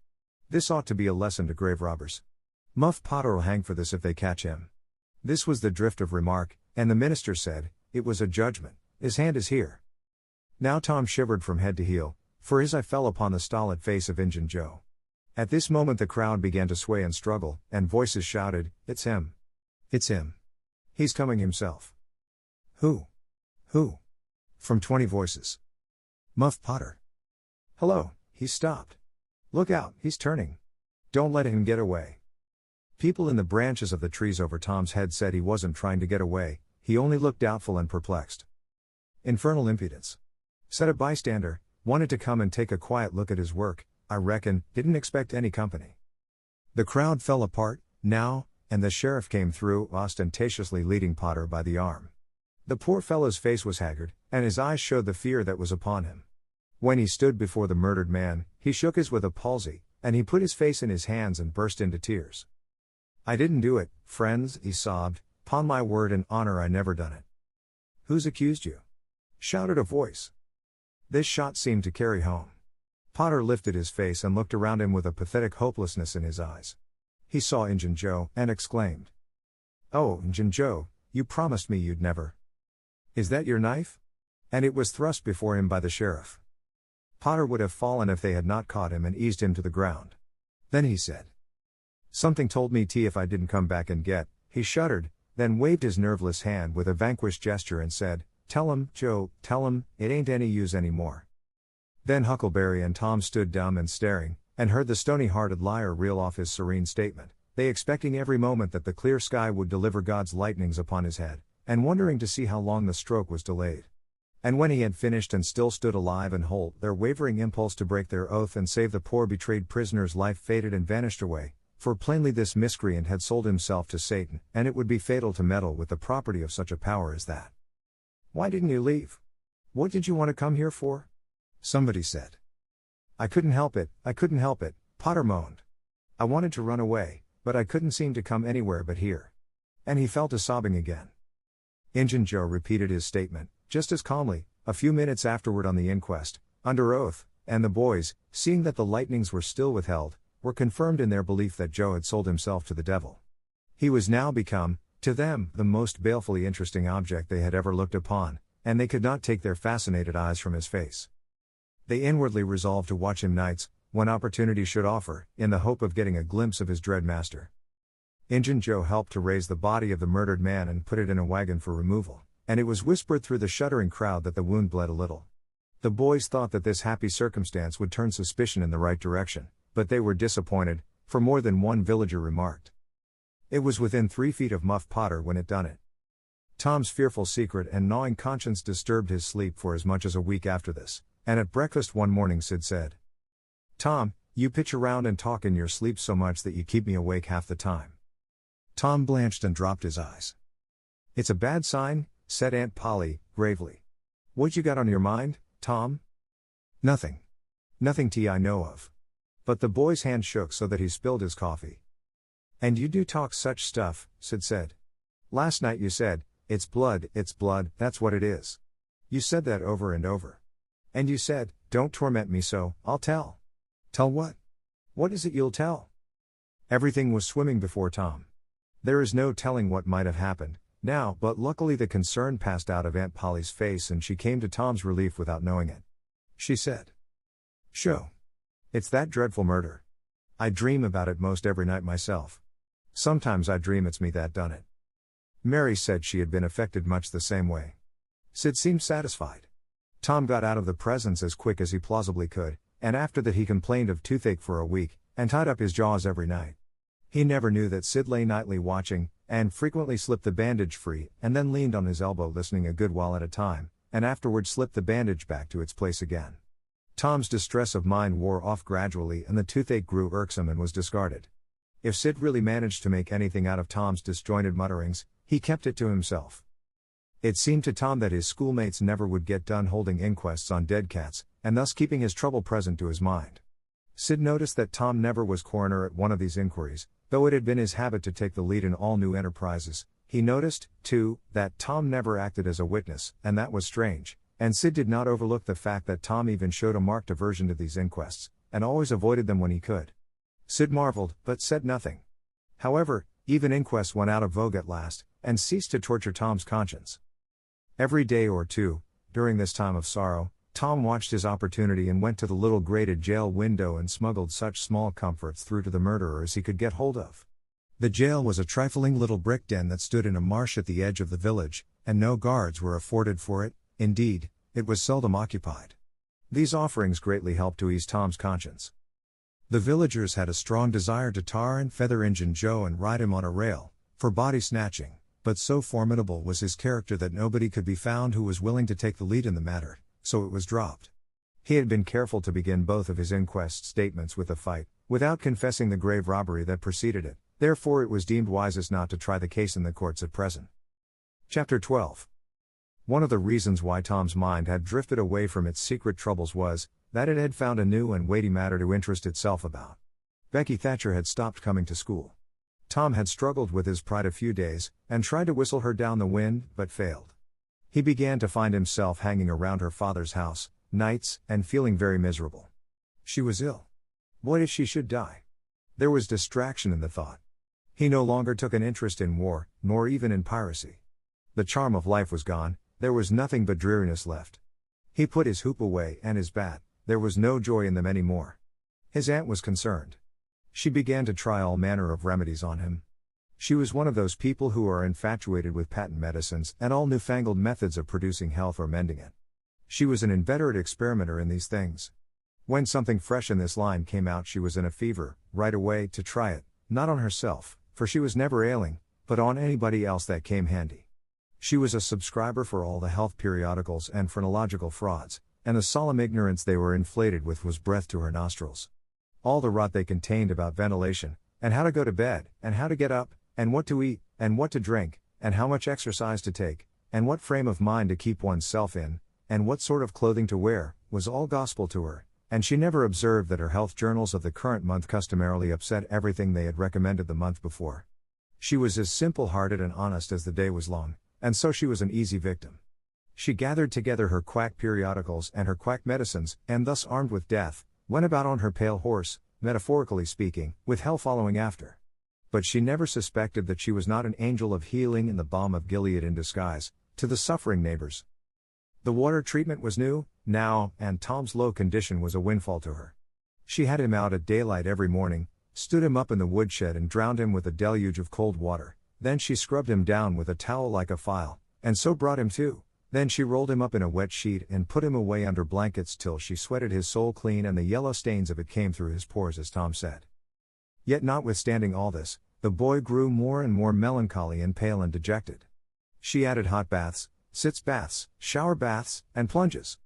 This ought to be a lesson to grave robbers. Muff Potter'll hang for this if they catch him. This was the drift of remark, and the minister said, it was a judgment, his hand is here. Now Tom shivered from head to heel, for his eye fell upon the stolid face of Injun Joe. At this moment the crowd began to sway and struggle, and voices shouted, it's him! It's him! He's coming himself! Who? Who? From 20 voices. Muff Potter. Hello, he's stopped. Look out, he's turning. Don't let him get away. People in the branches of the trees over Tom's head said he wasn't trying to get away, he only looked doubtful and perplexed. Infernal impudence. Said a bystander, wanted to come and take a quiet look at his work, I reckon, didn't expect any company. The crowd fell apart, now, and the sheriff came through, ostentatiously leading Potter by the arm. The poor fellow's face was haggard, and his eyes showed the fear that was upon him. When he stood before the murdered man, he shook as with a palsy, and he put his face in his hands and burst into tears. I didn't do it, friends, he sobbed, 'pon my word and honor I never done it. Who's accused you? Shouted a voice. This shot seemed to carry home. Potter lifted his face and looked around him with a pathetic hopelessness in his eyes. He saw Injun Joe, and exclaimed. Oh, Injun Joe, you promised me you'd never. Is that your knife? And it was thrust before him by the sheriff. Potter would have fallen if they had not caught him and eased him to the ground. Then he said. Something told me if I didn't come back and get, he shuddered, then waved his nerveless hand with a vanquished gesture and said, "Tell him, Joe, tell him, it ain't any use anymore." Then Huckleberry and Tom stood dumb and staring, and heard the stony-hearted liar reel off his serene statement, they expecting every moment that the clear sky would deliver God's lightnings upon his head, and wondering to see how long the stroke was delayed. And when he had finished and still stood alive and whole, their wavering impulse to break their oath and save the poor betrayed prisoner's life faded and vanished away, for plainly this miscreant had sold himself to Satan, and it would be fatal to meddle with the property of such a power as that. "Why didn't you leave? What did you want to come here for?" somebody said. "I couldn't help it, Potter moaned. "I wanted to run away, but I couldn't seem to come anywhere but here." And he fell to sobbing again. Injun Joe repeated his statement, just as calmly, a few minutes afterward on the inquest, under oath, and the boys, seeing that the lightnings were still withheld, were confirmed in their belief that Joe had sold himself to the devil. He was now become, to them, the most balefully interesting object they had ever looked upon, and they could not take their fascinated eyes from his face. They inwardly resolved to watch him nights, when opportunity should offer, in the hope of getting a glimpse of his dread master. Injun Joe helped to raise the body of the murdered man and put it in a wagon for removal, and it was whispered through the shuddering crowd that the wound bled a little. The boys thought that this happy circumstance would turn suspicion in the right direction, but they were disappointed, for more than one villager remarked, "It was within 3 feet of Muff Potter when it done it." Tom's fearful secret and gnawing conscience disturbed his sleep for as much as a week after this, and at breakfast one morning Sid said, "Tom, you pitch around and talk in your sleep so much that you keep me awake half the time." Tom blanched and dropped his eyes. "It's a bad sign," said Aunt Polly, gravely. "What you got on your mind, Tom?" "Nothing. Nothing I know of." But the boy's hand shook so that he spilled his coffee. "And you do talk such stuff," Sid said. "Last night you said, 'It's blood, that's what it is.' You said that over and over. And you said, 'Don't torment me so, I'll tell.' Tell what? What is it you'll tell?" Everything was swimming before Tom. There is no telling what might have happened now, but luckily the concern passed out of Aunt Polly's face and she came to Tom's relief without knowing it. She said, "Sho. It's that dreadful murder. I dream about it most every night myself. Sometimes I dream it's me that done it." Mary said she had been affected much the same way. Sid seemed satisfied. Tom got out of the presence as quick as he plausibly could, and after that he complained of toothache for a week, and tied up his jaws every night. He never knew that Sid lay nightly watching, and frequently slipped the bandage free, and then leaned on his elbow listening a good while at a time, and afterwards slipped the bandage back to its place again. Tom's distress of mind wore off gradually and the toothache grew irksome and was discarded. If Sid really managed to make anything out of Tom's disjointed mutterings, he kept it to himself. It seemed to Tom that his schoolmates never would get done holding inquests on dead cats, and thus keeping his trouble present to his mind. Sid noticed that Tom never was coroner at one of these inquiries, though it had been his habit to take the lead in all new enterprises. He noticed, too, that Tom never acted as a witness, and that was strange, and Sid did not overlook the fact that Tom even showed a marked aversion to these inquests, and always avoided them when he could. Sid marveled, but said nothing. However, even inquests went out of vogue at last, and ceased to torture Tom's conscience. Every day or two, during this time of sorrow, Tom watched his opportunity and went to the little grated jail window and smuggled such small comforts through to the murderer as he could get hold of. The jail was a trifling little brick den that stood in a marsh at the edge of the village, and no guards were afforded for it. Indeed, it was seldom occupied. These offerings greatly helped to ease Tom's conscience. The villagers had a strong desire to tar and feather Injun Joe and ride him on a rail, for body snatching, but so formidable was his character that nobody could be found who was willing to take the lead in the matter, so it was dropped. He had been careful to begin both of his inquest statements with a fight, without confessing the grave robbery that preceded it, therefore it was deemed wisest not to try the case in the courts at present. Chapter 12. One of the reasons why Tom's mind had drifted away from its secret troubles was, that it had found a new and weighty matter to interest itself about. Becky Thatcher had stopped coming to school. Tom had struggled with his pride a few days, and tried to whistle her down the wind, but failed. He began to find himself hanging around her father's house, nights, and feeling very miserable. She was ill. What if she should die? There was distraction in the thought. He no longer took an interest in war, nor even in piracy. The charm of life was gone, there was nothing but dreariness left. He put his hoop away and his bat, there was no joy in them any more. His aunt was concerned. She began to try all manner of remedies on him. She was one of those people who are infatuated with patent medicines and all newfangled methods of producing health or mending it. She was an inveterate experimenter in these things. When something fresh in this line came out, she was in a fever, right away, to try it, not on herself, for she was never ailing, but on anybody else that came handy. She was a subscriber for all the health periodicals and phrenological frauds, and the solemn ignorance they were inflated with was breath to her nostrils. All the rot they contained about ventilation, and how to go to bed, and how to get up, and what to eat, and what to drink, and how much exercise to take, and what frame of mind to keep oneself in, and what sort of clothing to wear, was all gospel to her, and she never observed that her health journals of the current month customarily upset everything they had recommended the month before. She was as simple-hearted and honest as the day was long, and so she was an easy victim. She gathered together her quack periodicals and her quack medicines, and thus armed with death, went about on her pale horse, metaphorically speaking, with hell following after. But she never suspected that she was not an angel of healing in the balm of Gilead in disguise, to the suffering neighbors. The water treatment was new, now, and Tom's low condition was a windfall to her. She had him out at daylight every morning, stood him up in the woodshed and drowned him with a deluge of cold water, then she scrubbed him down with a towel like a file, and so brought him to. Then she rolled him up in a wet sheet and put him away under blankets till she sweated his soul clean and the yellow stains of it came through his pores, as Tom said. Yet notwithstanding all this, the boy grew more and more melancholy and pale and dejected. She added hot baths, sitz baths, shower baths, and plunges.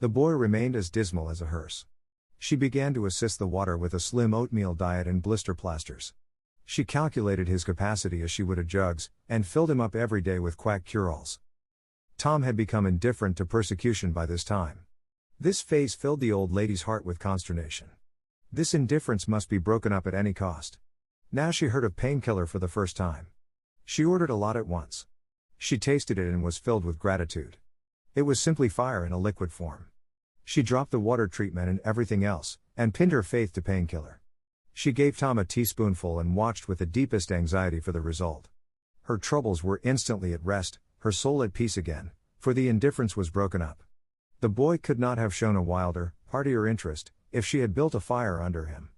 The boy remained as dismal as a hearse. She began to assist the water with a slim oatmeal diet and blister plasters. She calculated his capacity as she would a jug's, and filled him up every day with quack cure-alls. Tom had become indifferent to persecution by this time. This phase filled the old lady's heart with consternation. This indifference must be broken up at any cost. Now she heard of painkiller for the first time. She ordered a lot at once. She tasted it and was filled with gratitude. It was simply fire in a liquid form. She dropped the water treatment and everything else, and pinned her faith to painkiller. She gave Tom a teaspoonful and watched with the deepest anxiety for the result. Her troubles were instantly at rest, her soul at peace again, for the indifference was broken up. The boy could not have shown a wilder, heartier interest, if she had built a fire under him.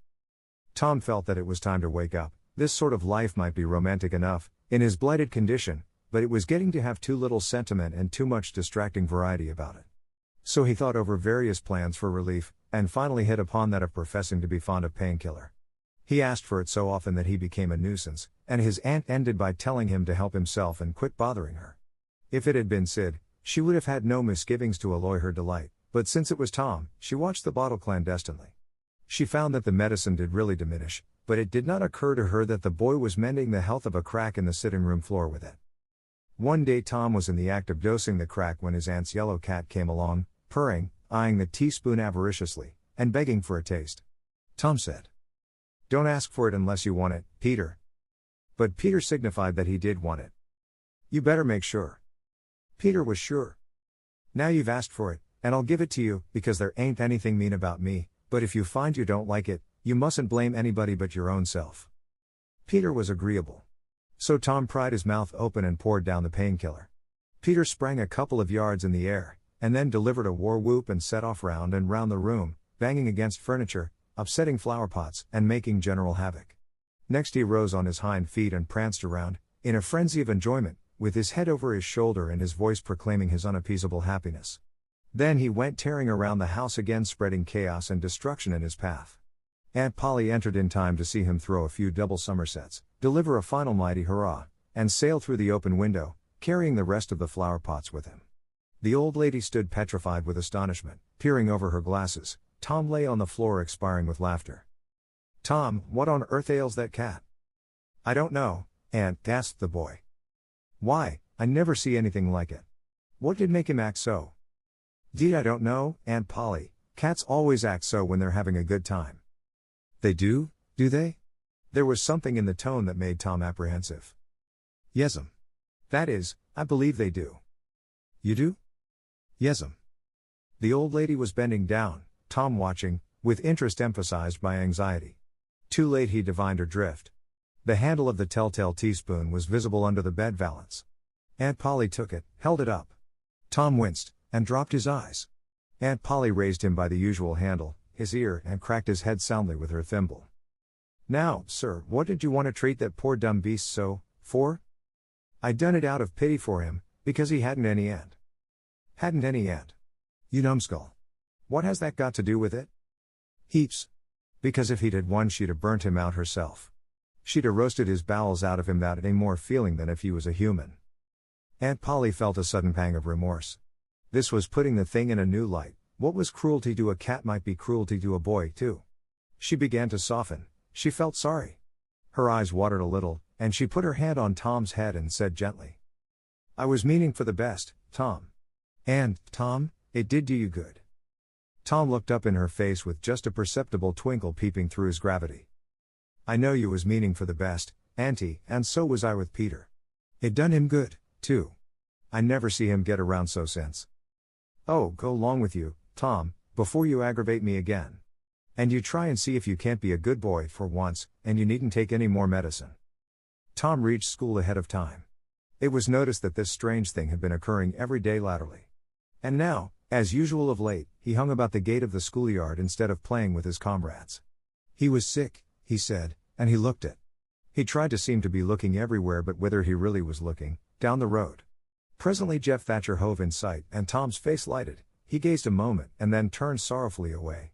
Tom felt that it was time to wake up. This sort of life might be romantic enough, in his blighted condition, but it was getting to have too little sentiment and too much distracting variety about it. So he thought over various plans for relief, and finally hit upon that of professing to be fond of painkiller. He asked for it so often that he became a nuisance, and his aunt ended by telling him to help himself and quit bothering her. If it had been Sid, she would have had no misgivings to alloy her delight, but since it was Tom, she watched the bottle clandestinely. She found that the medicine did really diminish, but it did not occur to her that the boy was mending the health of a crack in the sitting room floor with it. One day Tom was in the act of dosing the crack when his aunt's yellow cat came along, purring, eyeing the teaspoon avariciously, and begging for a taste. Tom said, "Don't ask for it unless you want it, Peter." But Peter signified that he did want it. "You better make sure." Peter was sure. "Now you've asked for it, and I'll give it to you, because there ain't anything mean about me, but if you find you don't like it, you mustn't blame anybody but your own self." Peter was agreeable. So Tom pried his mouth open and poured down the painkiller. Peter sprang a couple of yards in the air, and then delivered a war whoop and set off round and round the room, banging against furniture, upsetting flowerpots, and making general havoc. Next he rose on his hind feet and pranced around, in a frenzy of enjoyment, with his head over his shoulder and his voice proclaiming his unappeasable happiness. Then he went tearing around the house again, spreading chaos and destruction in his path. Aunt Polly entered in time to see him throw a few double somersets, deliver a final mighty hurrah, and sail through the open window, carrying the rest of the flowerpots with him. The old lady stood petrified with astonishment, peering over her glasses. Tom lay on the floor expiring with laughter. "Tom, what on earth ails that cat?" "I don't know, Aunt," gasped the boy. "Why, I never see anything like it. What did make him act so?" "'Deed I don't know, Aunt Polly. Cats always act so when they're having a good time." "They do they?" There was something in the tone that made Tom apprehensive. "Yes'm. That is, I believe they do." "You do?" "Yes'm." The old lady was bending down, Tom watching, with interest emphasized by anxiety. Too late he divined her drift. The handle of the telltale teaspoon was visible under the bed valance. Aunt Polly took it, held it up. Tom winced, and dropped his eyes. Aunt Polly raised him by the usual handle, his ear, and cracked his head soundly with her thimble. Now, sir, what did you want to treat that poor dumb beast so, for? I done it out of pity for him, because he hadn't any aunt. Hadn't any aunt. You numbskull. What has that got to do with it? Heaps. Because if he'd had one, she'd have burnt him out herself. She'd have roasted his bowels out of him without any more feeling than if he was a human. Aunt Polly felt a sudden pang of remorse. This was putting the thing in a new light. What was cruelty to a cat might be cruelty to a boy, too. She began to soften. She felt sorry. Her eyes watered a little, and she put her hand on Tom's head and said gently, I was meaning for the best, Tom. And, Tom, it did do you good. Tom looked up in her face with just a perceptible twinkle peeping through his gravity. I know you was meaning for the best, Auntie, and so was I with Peter. It done him good, too. I never see him get around so since. Oh, go long with you, Tom, before you aggravate me again. And you try and see if you can't be a good boy for once, and you needn't take any more medicine. Tom reached school ahead of time. It was noticed that this strange thing had been occurring every day latterly. And now, as usual of late, he hung about the gate of the schoolyard instead of playing with his comrades. He was sick, he said, and he looked it. He tried to seem to be looking everywhere but whither he really was looking, down the road. Presently Jeff Thatcher hove in sight and Tom's face lighted. He gazed a moment and then turned sorrowfully away.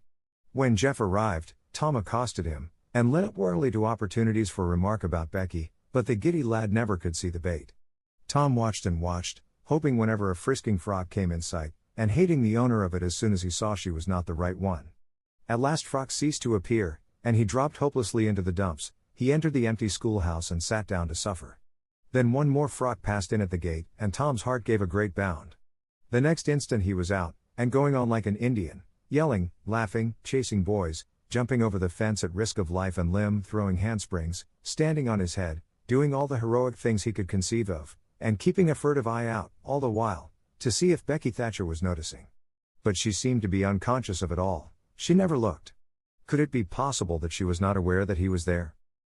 When Jeff arrived, Tom accosted him, and led up warily to opportunities for remark about Becky, but the giddy lad never could see the bait. Tom watched and watched, hoping whenever a frisking frock came in sight, and hating the owner of it as soon as he saw she was not the right one. At last Frock ceased to appear, and he dropped hopelessly into the dumps. He entered the empty schoolhouse and sat down to suffer. Then one more Frock passed in at the gate, and Tom's heart gave a great bound. The next instant he was out, and going on like an Indian, yelling, laughing, chasing boys, jumping over the fence at risk of life and limb, throwing handsprings, standing on his head, doing all the heroic things he could conceive of, and keeping a furtive eye out, all the while, to see if Becky Thatcher was noticing. But she seemed to be unconscious of it all. She never looked. Could it be possible that she was not aware that he was there?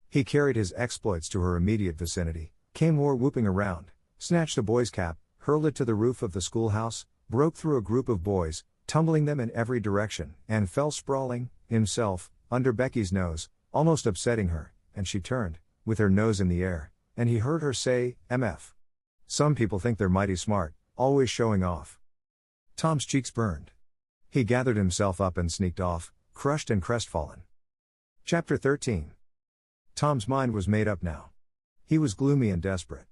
He carried his exploits to her immediate vicinity, came whooping around, snatched a boy's cap, hurled it to the roof of the schoolhouse, broke through a group of boys, tumbling them in every direction, and fell sprawling, himself, under Becky's nose, almost upsetting her, and she turned, with her nose in the air, and he heard her say, MF. Some people think they're mighty smart, always showing off. Tom's cheeks burned. He gathered himself up and sneaked off, crushed and crestfallen. Chapter 13. Tom's mind was made up now. He was gloomy and desperate.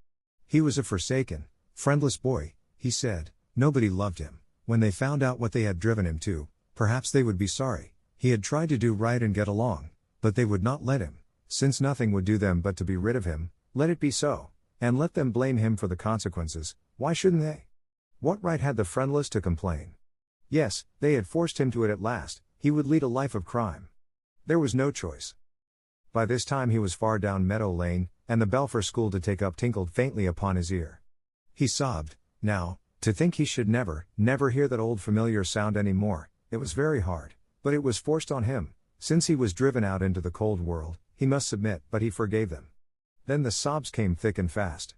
He was a forsaken, friendless boy, he said. Nobody loved him. When they found out what they had driven him to, perhaps they would be sorry. He had tried to do right and get along, but they would not let him, since nothing would do them but to be rid of him. Let it be so, and let them blame him for the consequences. Why shouldn't they? What right had the friendless to complain? Yes, they had forced him to it at last. He would lead a life of crime. There was no choice. By this time he was far down Meadow Lane, and the bell for school to take up tinkled faintly upon his ear. He sobbed, now, to think he should never hear that old familiar sound any more. It was very hard, but it was forced on him. Since he was driven out into the cold world, he must submit, but he forgave them. Then the sobs came thick and fast.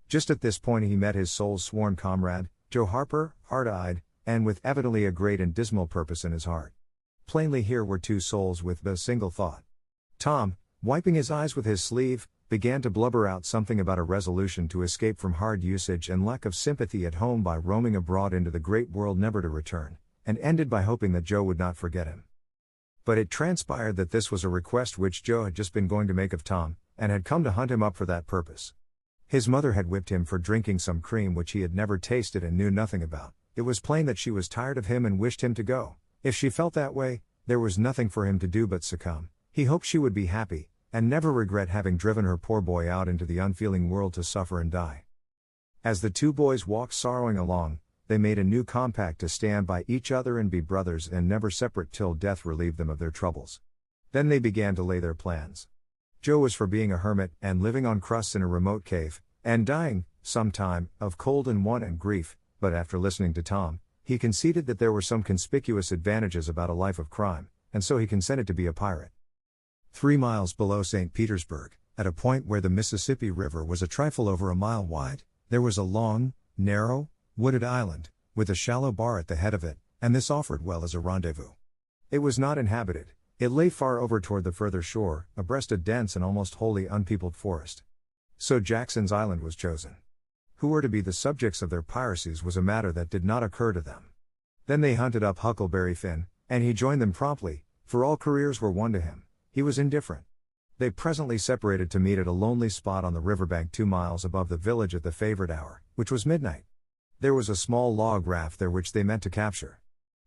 Just at this point he met his soul's sworn comrade, Joe Harper, hard-eyed, and with evidently a great and dismal purpose in his heart. Plainly here were two souls with but a single thought. Tom, wiping his eyes with his sleeve, began to blubber out something about a resolution to escape from hard usage and lack of sympathy at home by roaming abroad into the great world never to return, and ended by hoping that Joe would not forget him. But it transpired that this was a request which Joe had just been going to make of Tom, and had come to hunt him up for that purpose. His mother had whipped him for drinking some cream which he had never tasted and knew nothing about. It was plain that she was tired of him and wished him to go. If she felt that way, there was nothing for him to do but succumb. He hoped she would be happy, and never regret having driven her poor boy out into the unfeeling world to suffer and die. As the two boys walked sorrowing along, they made a new compact to stand by each other and be brothers and never separate till death relieved them of their troubles. Then they began to lay their plans. Joe was for being a hermit and living on crusts in a remote cave, and dying, sometime, of cold and want and grief, but after listening to Tom, he conceded that there were some conspicuous advantages about a life of crime, and so he consented to be a pirate. 3 miles below St. Petersburg, at a point where the Mississippi River was a trifle over a mile wide, there was a long, narrow, wooded island, with a shallow bar at the head of it, and this offered well as a rendezvous. It was not inhabited, It lay far over toward the further shore, abreast a dense and almost wholly unpeopled forest. So Jackson's Island was chosen. Who were to be the subjects of their piracies was a matter that did not occur to them. Then they hunted up Huckleberry Finn, and he joined them promptly, for all careers were one to him. He was indifferent. They presently separated to meet at a lonely spot on the riverbank 2 miles above the village at the favored hour, which was midnight. There was a small log raft there which they meant to capture.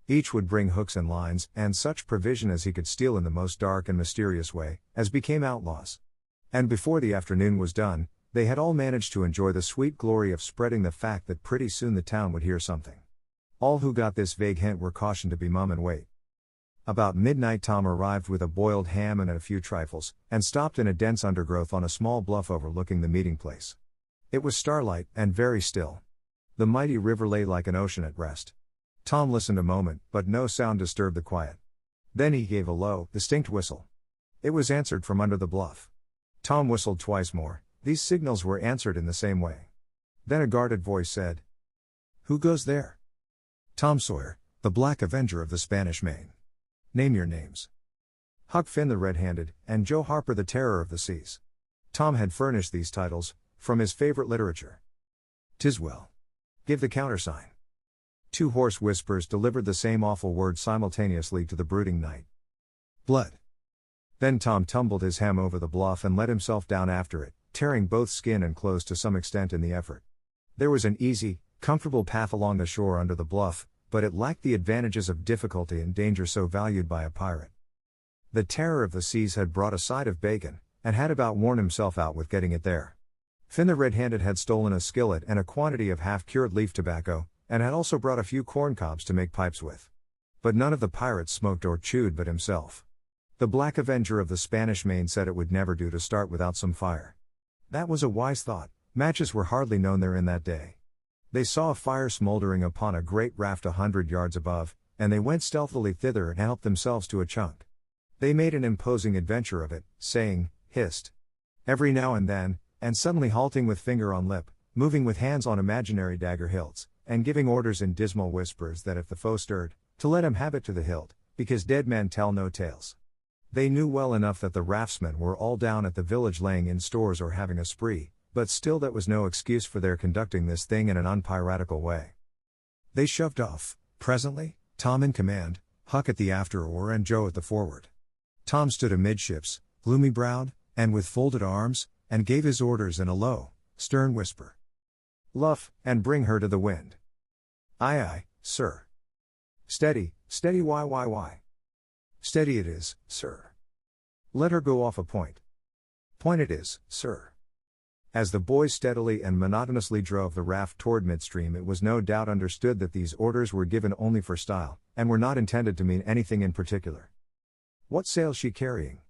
Each would bring hooks and lines, and such provision as he could steal in the most dark and mysterious way, as became outlaws. And before the afternoon was done, they had all managed to enjoy the sweet glory of spreading the fact that pretty soon the town would hear something. All who got this vague hint were cautioned to be mum and wait. About midnight Tom arrived with a boiled ham and a few trifles, and stopped in a dense undergrowth on a small bluff overlooking the meeting place. It was starlight, and very still. The mighty river lay like an ocean at rest. Tom listened a moment, but no sound disturbed the quiet. Then he gave a low, distinct whistle. It was answered from under the bluff. Tom whistled twice more. These signals were answered in the same way. Then a guarded voice said, "Who goes there?" "Tom Sawyer, the Black Avenger of the Spanish Main." "Name your names." "Huck Finn the Red-Handed, and Joe Harper the Terror of the Seas." Tom had furnished these titles, from his favorite literature. "'Tis well. Give the countersign." 2 hoarse whispers delivered the same awful word simultaneously to the brooding night. "Blood." Then Tom tumbled his ham over the bluff and let himself down after it, tearing both skin and clothes to some extent in the effort. There was an easy, comfortable path along the shore under the bluff, but it lacked the advantages of difficulty and danger so valued by a pirate. The Terror of the Seas had brought a side of bacon, and had about worn himself out with getting it there. Finn the Red-Handed had stolen a skillet and a quantity of half-cured leaf tobacco, and had also brought a few corn cobs to make pipes with. But none of the pirates smoked or chewed but himself. The Black Avenger of the Spanish Main said it would never do to start without some fire. That was a wise thought. Matches were hardly known there in that day. They saw a fire smoldering upon a great raft 100 yards above, and they went stealthily thither and helped themselves to a chunk. They made an imposing adventure of it, saying, "Hist!" every now and then, and suddenly halting with finger on lip, moving with hands on imaginary dagger hilts, and giving orders in dismal whispers that if the foe stirred, to let him have it to the hilt, because dead men tell no tales. They knew well enough that the raftsmen were all down at the village laying in stores or having a spree, but still that was no excuse for their conducting this thing in an unpiratical way. They shoved off, presently, Tom in command, Huck at the after oar and Joe at the forward. Tom stood amidships, gloomy-browed, and with folded arms, and gave his orders in a low, stern whisper. "Luff, and bring her to the wind." "Aye aye, sir." "Steady, steady, why. "Steady it is, sir." "Let her go off a point." "Point it is, sir." As the boys steadily and monotonously drove the raft toward midstream, it was no doubt understood that these orders were given only for style, and were not intended to mean anything in particular. "What sail's she carrying?"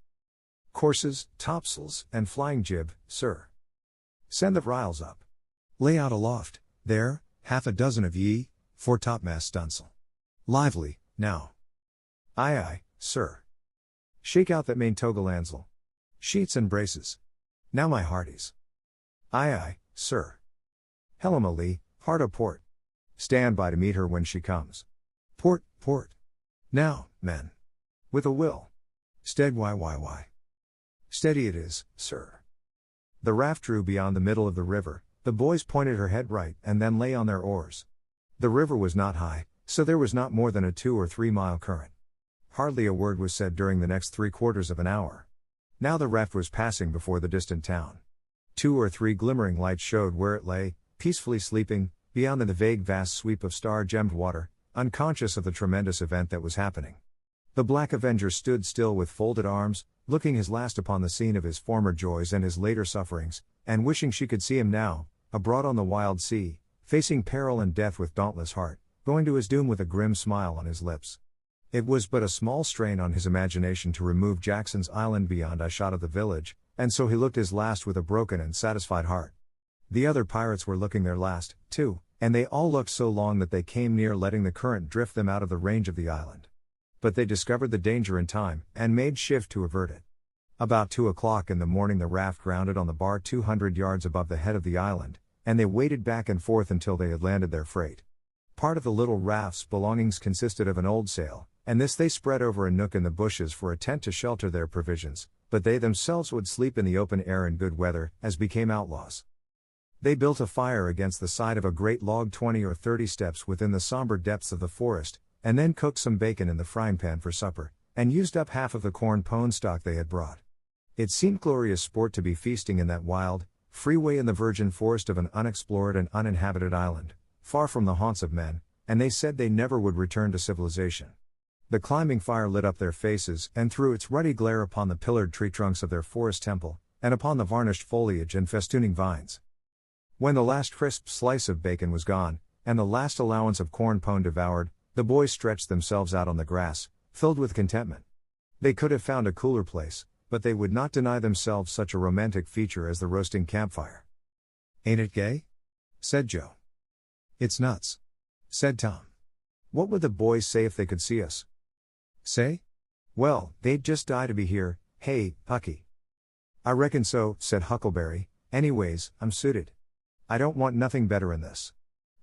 "Courses, topsails, and flying jib, sir." "Send the riles up." "Lay out aloft, there, 6 of ye, foretopmast stunsail." "Lively, now." "Aye aye, sir." "Shake out that main to'galansail." "Sheets and braces." "Now my hearties." "Aye aye, sir." "Helm a lee, hard a port." "Stand by to meet her when she comes." "Port, port." "Now, men." "With a will." "Stead, why. "Steady it is, sir." The raft drew beyond the middle of the river. The boys pointed her head right and then lay on their oars. The river was not high, so there was not more than a 2 or 3 mile current. Hardly a word was said during the next 3/4 of an hour. Now the raft was passing before the distant town. 2 or 3 glimmering lights showed where it lay, peacefully sleeping, beyond the vague vast sweep of star-gemmed water, unconscious of the tremendous event that was happening. The Black Avenger stood still with folded arms, looking his last upon the scene of his former joys and his later sufferings, and wishing she could see him now, abroad on the wild sea, facing peril and death with dauntless heart, going to his doom with a grim smile on his lips. It was but a small strain on his imagination to remove Jackson's Island beyond eyeshot of the village, and so he looked his last with a broken and satisfied heart. The other pirates were looking their last, too, and they all looked so long that they came near letting the current drift them out of the range of the island. But they discovered the danger in time, and made shift to avert it. About 2 o'clock in the morning the raft grounded on the bar 200 yards above the head of the island, and they waded back and forth until they had landed their freight. Part of the little raft's belongings consisted of an old sail, and this they spread over a nook in the bushes for a tent to shelter their provisions, but they themselves would sleep in the open air in good weather, as became outlaws. They built a fire against the side of a great log 20 or 30 steps within the somber depths of the forest, and then cooked some bacon in the frying pan for supper, and used up half of the corn pone stock they had brought. It seemed glorious sport to be feasting in that wild, free way in the virgin forest of an unexplored and uninhabited island, far from the haunts of men, and they said they never would return to civilization. The climbing fire lit up their faces and threw its ruddy glare upon the pillared tree trunks of their forest temple, and upon the varnished foliage and festooning vines. When the last crisp slice of bacon was gone, and the last allowance of corn pone devoured, the boys stretched themselves out on the grass, filled with contentment. They could have found a cooler place, but they would not deny themselves such a romantic feature as the roasting campfire. "Ain't it gay?" said Joe. "It's nuts," said Tom. "What would the boys say if they could see us?" "Say? Well, they'd just die to be here, hey, Hucky." "I reckon so," said Huckleberry. "Anyways, I'm suited. I don't want nothing better in this.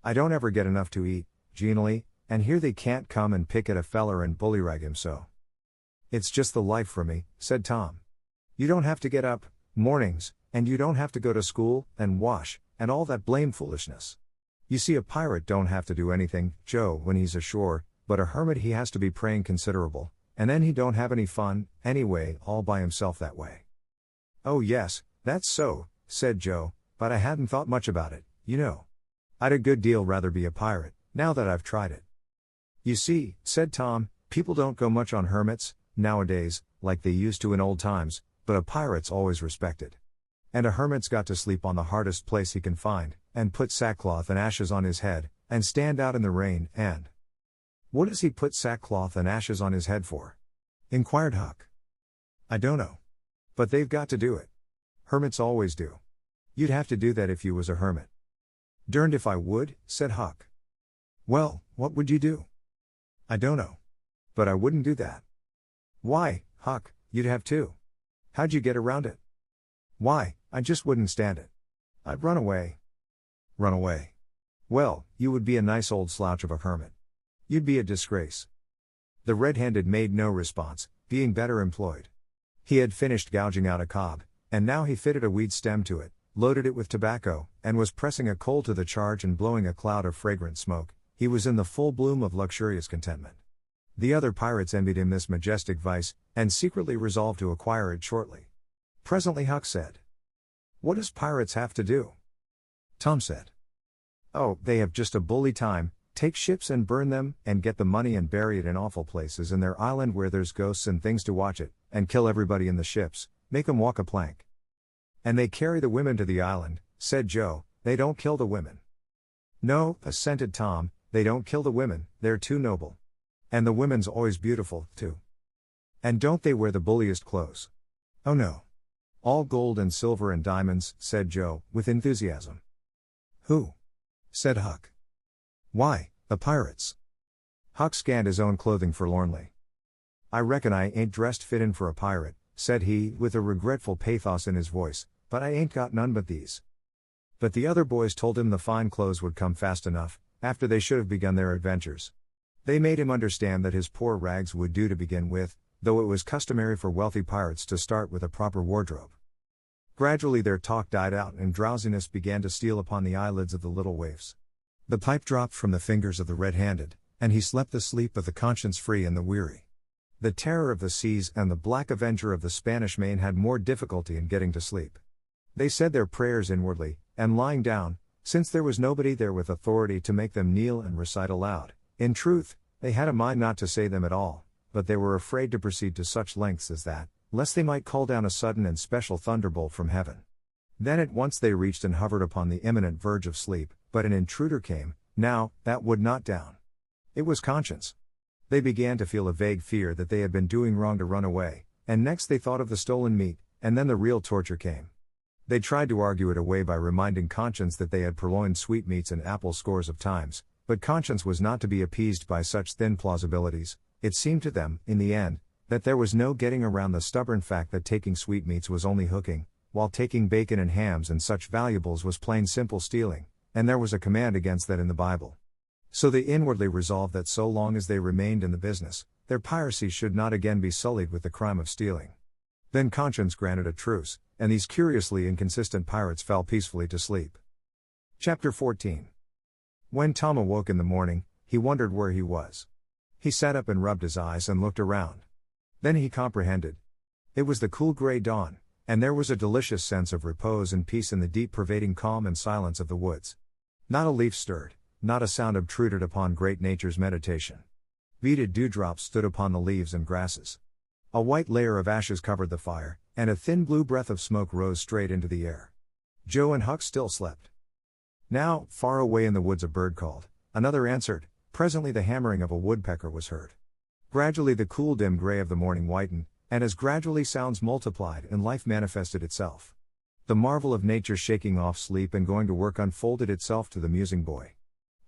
I don't ever get enough to eat, genially, and here they can't come and pick at a feller and bullyrag him so." "It's just the life for me," said Tom. "You don't have to get up, mornings, and you don't have to go to school, and wash, and all that blame foolishness. You see, a pirate don't have to do anything, Joe, when he's ashore, but a hermit he has to be praying considerable, and then he don't have any fun, anyway, all by himself that way." "Oh yes, that's so," said Joe, "but I hadn't thought much about it, you know. I'd a good deal rather be a pirate, now that I've tried it." "You see," said Tom, "people don't go much on hermits, nowadays, like they used to in old times, but a pirate's always respected. And a hermit's got to sleep on the hardest place he can find, and put sackcloth and ashes on his head, and stand out in the rain, and—" "What does he put sackcloth and ashes on his head for?" inquired Huck. "I don't know. But they've got to do it. Hermits always do. You'd have to do that if you was a hermit." "Derned if I would," said Huck. "Well, what would you do?" "I don't know. But I wouldn't do that." "Why, Huck, you'd have to. How'd you get around it?" "Why, I just wouldn't stand it. I'd run away." "Run away? Well, you would be a nice old slouch of a hermit. You'd be a disgrace." The red-handed made no response, being better employed. He had finished gouging out a cob, and now he fitted a weed stem to it, loaded it with tobacco, and was pressing a coal to the charge and blowing a cloud of fragrant smoke. He was in the full bloom of luxurious contentment. The other pirates envied him this majestic vice, and secretly resolved to acquire it shortly. Presently Huck said, "What does pirates have to do?" Tom said, "Oh, they have just a bully time, take ships and burn them, and get the money and bury it in awful places in their island where there's ghosts and things to watch it, and kill everybody in the ships, make 'em walk a plank." "And they carry the women to the island," said Joe. "They don't kill the women." "No," assented Tom, "they don't kill the women, they're too noble. And the women's always beautiful, too." "And don't they wear the bulliest clothes?" "Oh no. All gold and silver and diamonds," said Joe, with enthusiasm. "Who?" said Huck. "Why, the pirates." Huck scanned his own clothing forlornly. "I reckon I ain't dressed fit in for a pirate," said he, with a regretful pathos in his voice, "but I ain't got none but these." But the other boys told him the fine clothes would come fast enough, after they should have begun their adventures. They made him understand that his poor rags would do to begin with, though it was customary for wealthy pirates to start with a proper wardrobe. Gradually their talk died out and drowsiness began to steal upon the eyelids of the little waifs. The pipe dropped from the fingers of the red-handed, and he slept the sleep of the conscience-free and the weary. The terror of the seas and the black avenger of the Spanish Main had more difficulty in getting to sleep. They said their prayers inwardly, and lying down, since there was nobody there with authority to make them kneel and recite aloud. In truth, they had a mind not to say them at all, but they were afraid to proceed to such lengths as that, lest they might call down a sudden and special thunderbolt from heaven. Then at once they reached and hovered upon the imminent verge of sleep, but an intruder came, now, that would not down. It was conscience. They began to feel a vague fear that they had been doing wrong to run away, and next they thought of the stolen meat, and then the real torture came. They tried to argue it away by reminding conscience that they had purloined sweetmeats and apples scores of times, but conscience was not to be appeased by such thin plausibilities. It seemed to them, in the end, that there was no getting around the stubborn fact that taking sweetmeats was only hooking, while taking bacon and hams and such valuables was plain simple stealing, and there was a command against that in the Bible. So they inwardly resolved that so long as they remained in the business, their piracy should not again be sullied with the crime of stealing. Then conscience granted a truce, and these curiously inconsistent pirates fell peacefully to sleep. Chapter 14. When Tom awoke in the morning, he wondered where he was. He sat up and rubbed his eyes and looked around. Then he comprehended. It was the cool gray dawn, and there was a delicious sense of repose and peace in the deep pervading calm and silence of the woods. Not a leaf stirred, not a sound obtruded upon great nature's meditation. Beaded dewdrops stood upon the leaves and grasses. A white layer of ashes covered the fire, and a thin blue breath of smoke rose straight into the air. Joe and Huck still slept. Now, far away in the woods a bird called, another answered, presently the hammering of a woodpecker was heard. Gradually the cool dim gray of the morning whitened, and as gradually sounds multiplied and life manifested itself. The marvel of nature shaking off sleep and going to work unfolded itself to the musing boy.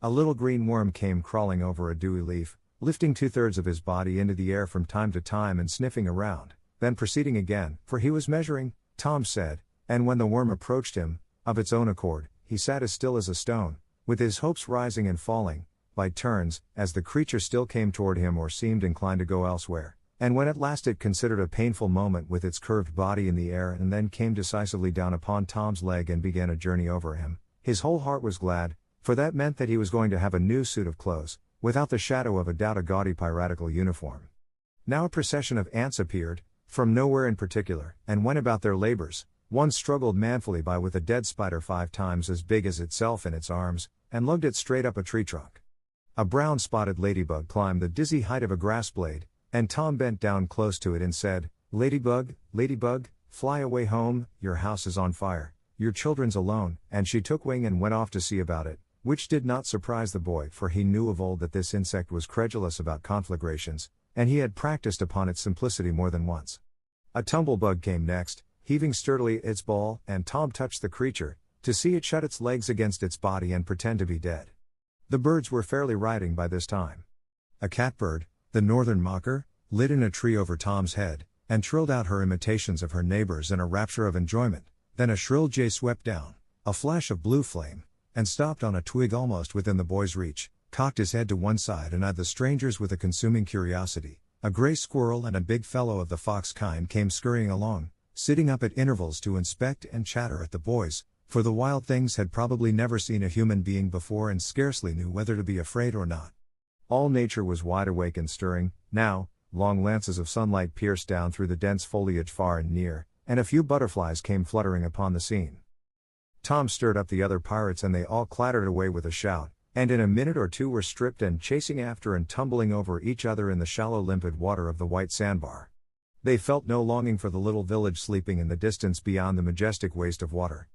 A little green worm came crawling over a dewy leaf, lifting 2/3 of his body into the air from time to time and sniffing around, then proceeding again, for he was measuring, Tom said, and when the worm approached him, of its own accord, he sat as still as a stone, with his hopes rising and falling, by turns, as the creature still came toward him or seemed inclined to go elsewhere, and when at last it considered a painful moment with its curved body in the air and then came decisively down upon Tom's leg and began a journey over him, his whole heart was glad, for that meant that he was going to have a new suit of clothes, without the shadow of a doubt a gaudy piratical uniform. Now a procession of ants appeared, from nowhere in particular, and went about their labors. One struggled manfully by with a dead spider 5 times as big as itself in its arms, and lugged it straight up a tree trunk. A brown-spotted ladybug climbed the dizzy height of a grass blade, and Tom bent down close to it and said, "Ladybug, ladybug, fly away home, your house is on fire, your children's alone," and she took wing and went off to see about it, which did not surprise the boy, for he knew of old that this insect was credulous about conflagrations, and he had practiced upon its simplicity more than once. A tumblebug came next, heaving sturdily its ball, and Tom touched the creature, to see it shut its legs against its body and pretend to be dead. The birds were fairly rioting by this time. A catbird, the northern mocker, lit in a tree over Tom's head, and trilled out her imitations of her neighbors in a rapture of enjoyment. Then a shrill jay swept down, a flash of blue flame, and stopped on a twig almost within the boy's reach, cocked his head to one side and eyed the strangers with a consuming curiosity. A gray squirrel and a big fellow of the fox kind came scurrying along, sitting up at intervals to inspect and chatter at the boys, for the wild things had probably never seen a human being before and scarcely knew whether to be afraid or not. All nature was wide awake and stirring. Now, long lances of sunlight pierced down through the dense foliage far and near, and a few butterflies came fluttering upon the scene. Tom stirred up the other pirates and they all clattered away with a shout, and in a minute or two were stripped and chasing after and tumbling over each other in the shallow limpid water of the white sandbar. They felt no longing for the little village sleeping in the distance beyond the majestic waste of water.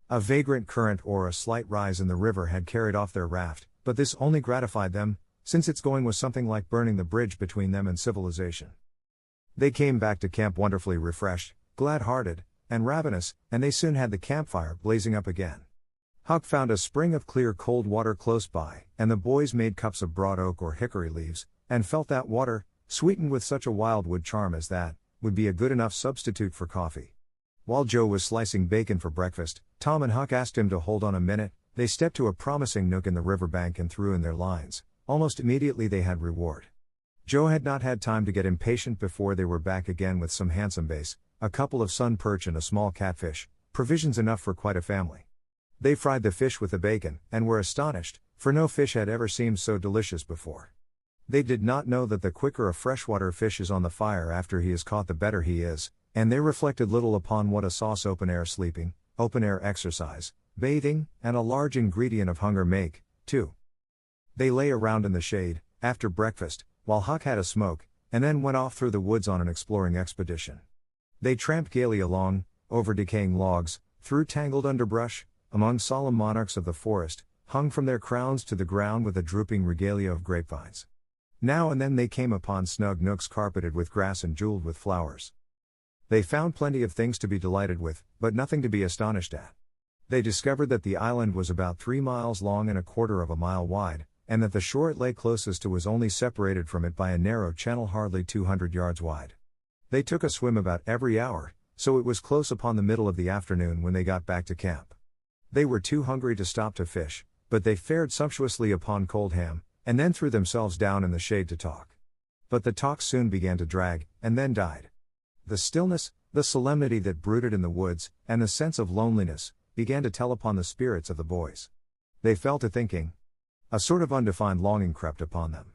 A vagrant current or a slight rise in the river had carried off their raft, but this only gratified them, since its going was something like burning the bridge between them and civilization. They came back to camp wonderfully refreshed, glad-hearted, and ravenous, and they soon had the campfire blazing up again. Huck found a spring of clear cold water close by, and the boys made cups of broad oak or hickory leaves, and felt that water, sweetened with such a wildwood charm as that, would be a good enough substitute for coffee. While Joe was slicing bacon for breakfast, Tom and Huck asked him to hold on a minute. They stepped to a promising nook in the riverbank and threw in their lines. Almost immediately they had reward. Joe had not had time to get impatient before they were back again with some handsome bass, a couple of sun perch and a small catfish, provisions enough for quite a family. They fried the fish with the bacon, and were astonished, for no fish had ever seemed so delicious before. They did not know that the quicker a freshwater fish is on the fire after he is caught the better he is, and they reflected little upon what a sauce open-air sleeping, open-air exercise, bathing, and a large ingredient of hunger make, too. They lay around in the shade, after breakfast, while Huck had a smoke, and then went off through the woods on an exploring expedition. They tramped gaily along, over decaying logs, through tangled underbrush, among solemn monarchs of the forest, hung from their crowns to the ground with a drooping regalia of grapevines. Now and then they came upon snug nooks carpeted with grass and jeweled with flowers. They found plenty of things to be delighted with, but nothing to be astonished at. They discovered that the island was about 3 miles long and 1/4 of a mile wide, and that the shore it lay closest to was only separated from it by a narrow channel hardly 200 yards wide. They took a swim about every hour, so it was close upon the middle of the afternoon when they got back to camp. They were too hungry to stop to fish, but they fared sumptuously upon cold ham, and then threw themselves down in the shade to talk. But the talk soon began to drag, and then died. The stillness, the solemnity that brooded in the woods, and the sense of loneliness, began to tell upon the spirits of the boys. They fell to thinking. A sort of undefined longing crept upon them.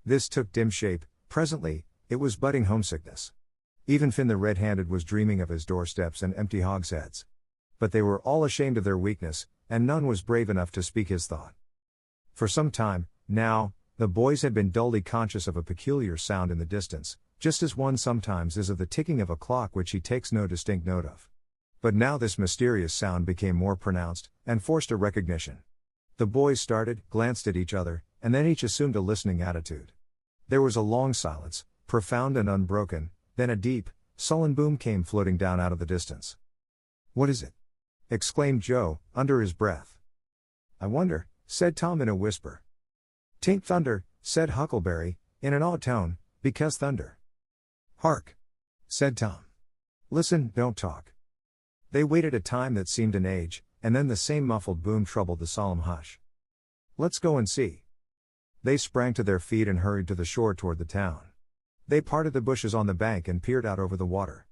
This took dim shape. Presently, it was budding homesickness. Even Finn the Red-Handed was dreaming of his doorsteps and empty hogsheads. But they were all ashamed of their weakness, and none was brave enough to speak his thought. For some time, now, the boys had been dully conscious of a peculiar sound in the distance, just as one sometimes is of the ticking of a clock which he takes no distinct note of. But now this mysterious sound became more pronounced, and forced a recognition. The boys started, glanced at each other, and then each assumed a listening attitude. There was a long silence, profound and unbroken, then a deep, sullen boom came floating down out of the distance. "What is it?" exclaimed Joe, under his breath. "I wonder," said Tom in a whisper. "'Tain't thunder," said Huckleberry, in an awed tone, "because thunder." "Hark!" said Tom. "Listen, don't talk." They waited a time that seemed an age, and then the same muffled boom troubled the solemn hush. "Let's go and see." They sprang to their feet and hurried to the shore toward the town. They parted the bushes on the bank and peered out over the water.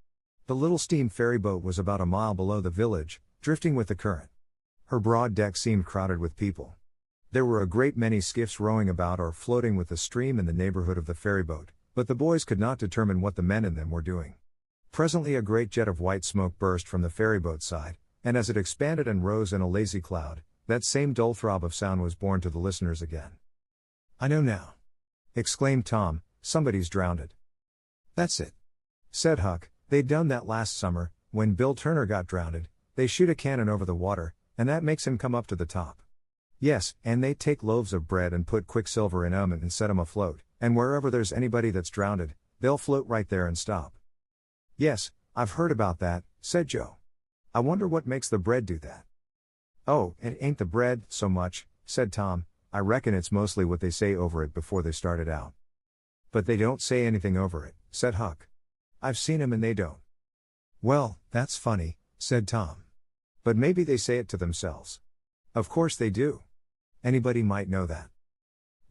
The little steam ferry boat was about a mile below the village, drifting with the current. Her broad deck seemed crowded with people. There were a great many skiffs rowing about or floating with the stream in the neighborhood of the ferry boat, but the boys could not determine what the men in them were doing. Presently a great jet of white smoke burst from the ferryboat side, and as it expanded and rose in a lazy cloud, that same dull throb of sound was borne to the listeners again. "I know now," exclaimed Tom, "somebody's drowned." "That's it," said Huck. "They'd done that last summer, when Bill Turner got drowned. They shoot a cannon over the water, and that makes him come up to the top. Yes, and they take loaves of bread and put quicksilver in 'em and set 'em afloat, and wherever there's anybody that's drowned, they'll float right there and stop." "Yes, I've heard about that," said Joe. "I wonder what makes the bread do that." "Oh, it ain't the bread, so much," said Tom. "I reckon it's mostly what they say over it before they started out." "But they don't say anything over it," said Huck. "I've seen 'em and they don't." "Well, that's funny," said Tom. "But maybe they say it to themselves." "Of course they do. Anybody might know that."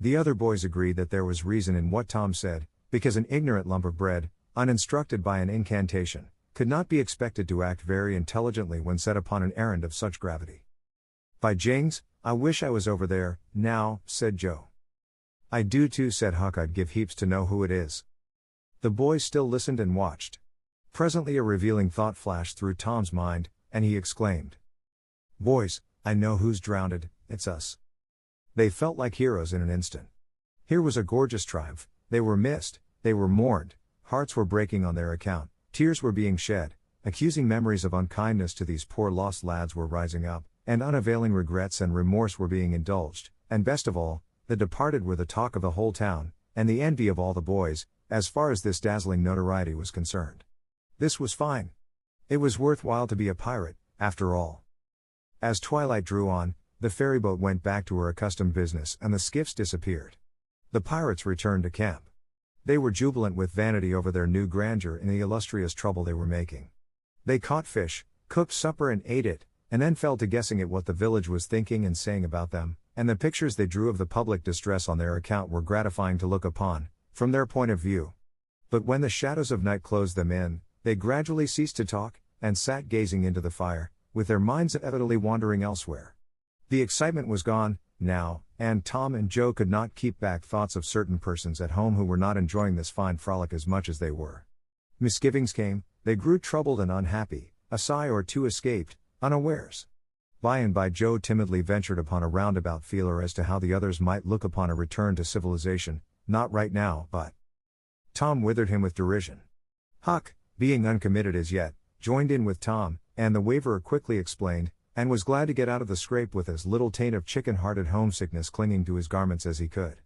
The other boys agreed that there was reason in what Tom said, because an ignorant lump of bread, uninstructed by an incantation, could not be expected to act very intelligently when set upon an errand of such gravity. "By jings, I wish I was over there, now," said Joe. "I do too," said Huck. "I'd give heaps to know who it is." The boys still listened and watched. Presently a revealing thought flashed through Tom's mind, and he exclaimed, "Boys, I know who's drowned, it's us." They felt like heroes in an instant. Here was a gorgeous triumph. They were missed, they were mourned, hearts were breaking on their account, tears were being shed, accusing memories of unkindness to these poor lost lads were rising up, and unavailing regrets and remorse were being indulged, and best of all, the departed were the talk of the whole town, and the envy of all the boys, as far as this dazzling notoriety was concerned. This was fine. It was worthwhile to be a pirate, after all. As twilight drew on, the ferryboat went back to her accustomed business and the skiffs disappeared. The pirates returned to camp. They were jubilant with vanity over their new grandeur in the illustrious trouble they were making. They caught fish, cooked supper and ate it, and then fell to guessing at what the village was thinking and saying about them, and the pictures they drew of the public distress on their account were gratifying to look upon, from their point of view. But when the shadows of night closed them in, they gradually ceased to talk, and sat gazing into the fire, with their minds inevitably wandering elsewhere. The excitement was gone, now, and Tom and Joe could not keep back thoughts of certain persons at home who were not enjoying this fine frolic as much as they were. Misgivings came, they grew troubled and unhappy, a sigh or two escaped, unawares. By and by Joe timidly ventured upon a roundabout feeler as to how the others might look upon a return to civilization, not right now, but. Tom withered him with derision. Huck, being uncommitted as yet, joined in with Tom, and the waverer quickly explained, and was glad to get out of the scrape with as little taint of chicken-hearted homesickness clinging to his garments as he could.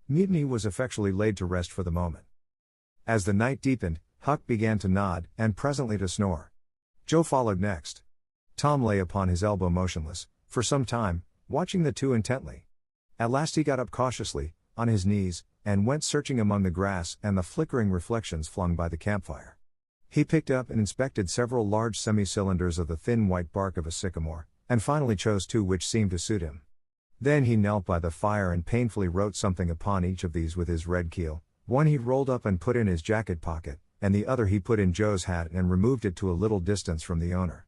Mutiny was effectually laid to rest for the moment. As the night deepened, Huck began to nod, and presently to snore. Joe followed next. Tom lay upon his elbow motionless, for some time, watching the two intently. At last he got up cautiously, on his knees, and went searching among the grass and the flickering reflections flung by the campfire. He picked up and inspected several large semi-cylinders of the thin white bark of a sycamore, and finally chose two which seemed to suit him. Then he knelt by the fire and painfully wrote something upon each of these with his red keel, One he rolled up and put in his jacket pocket, and the other he put in Joe's hat and removed it to a little distance from the owner.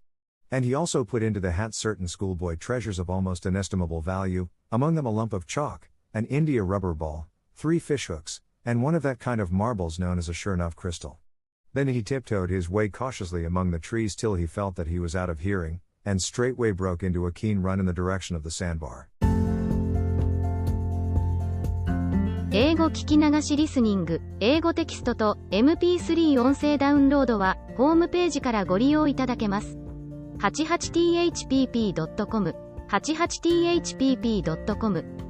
And he also put into the hat certain schoolboy treasures of almost inestimable value, among them a lump of chalk, an India rubber ball, 3 fishhooks, and one of that kind of marbles known as a sure-enough crystal. Then he tiptoed his way cautiously among the trees till he felt that he was out of hearing, and straightway broke into a keen run in the direction of the sandbar. 英語聞き流しリスニング、英語テキストと MP3 音声ダウンロードはホームページからご利用いただけます。88thpp.com、88thpp.com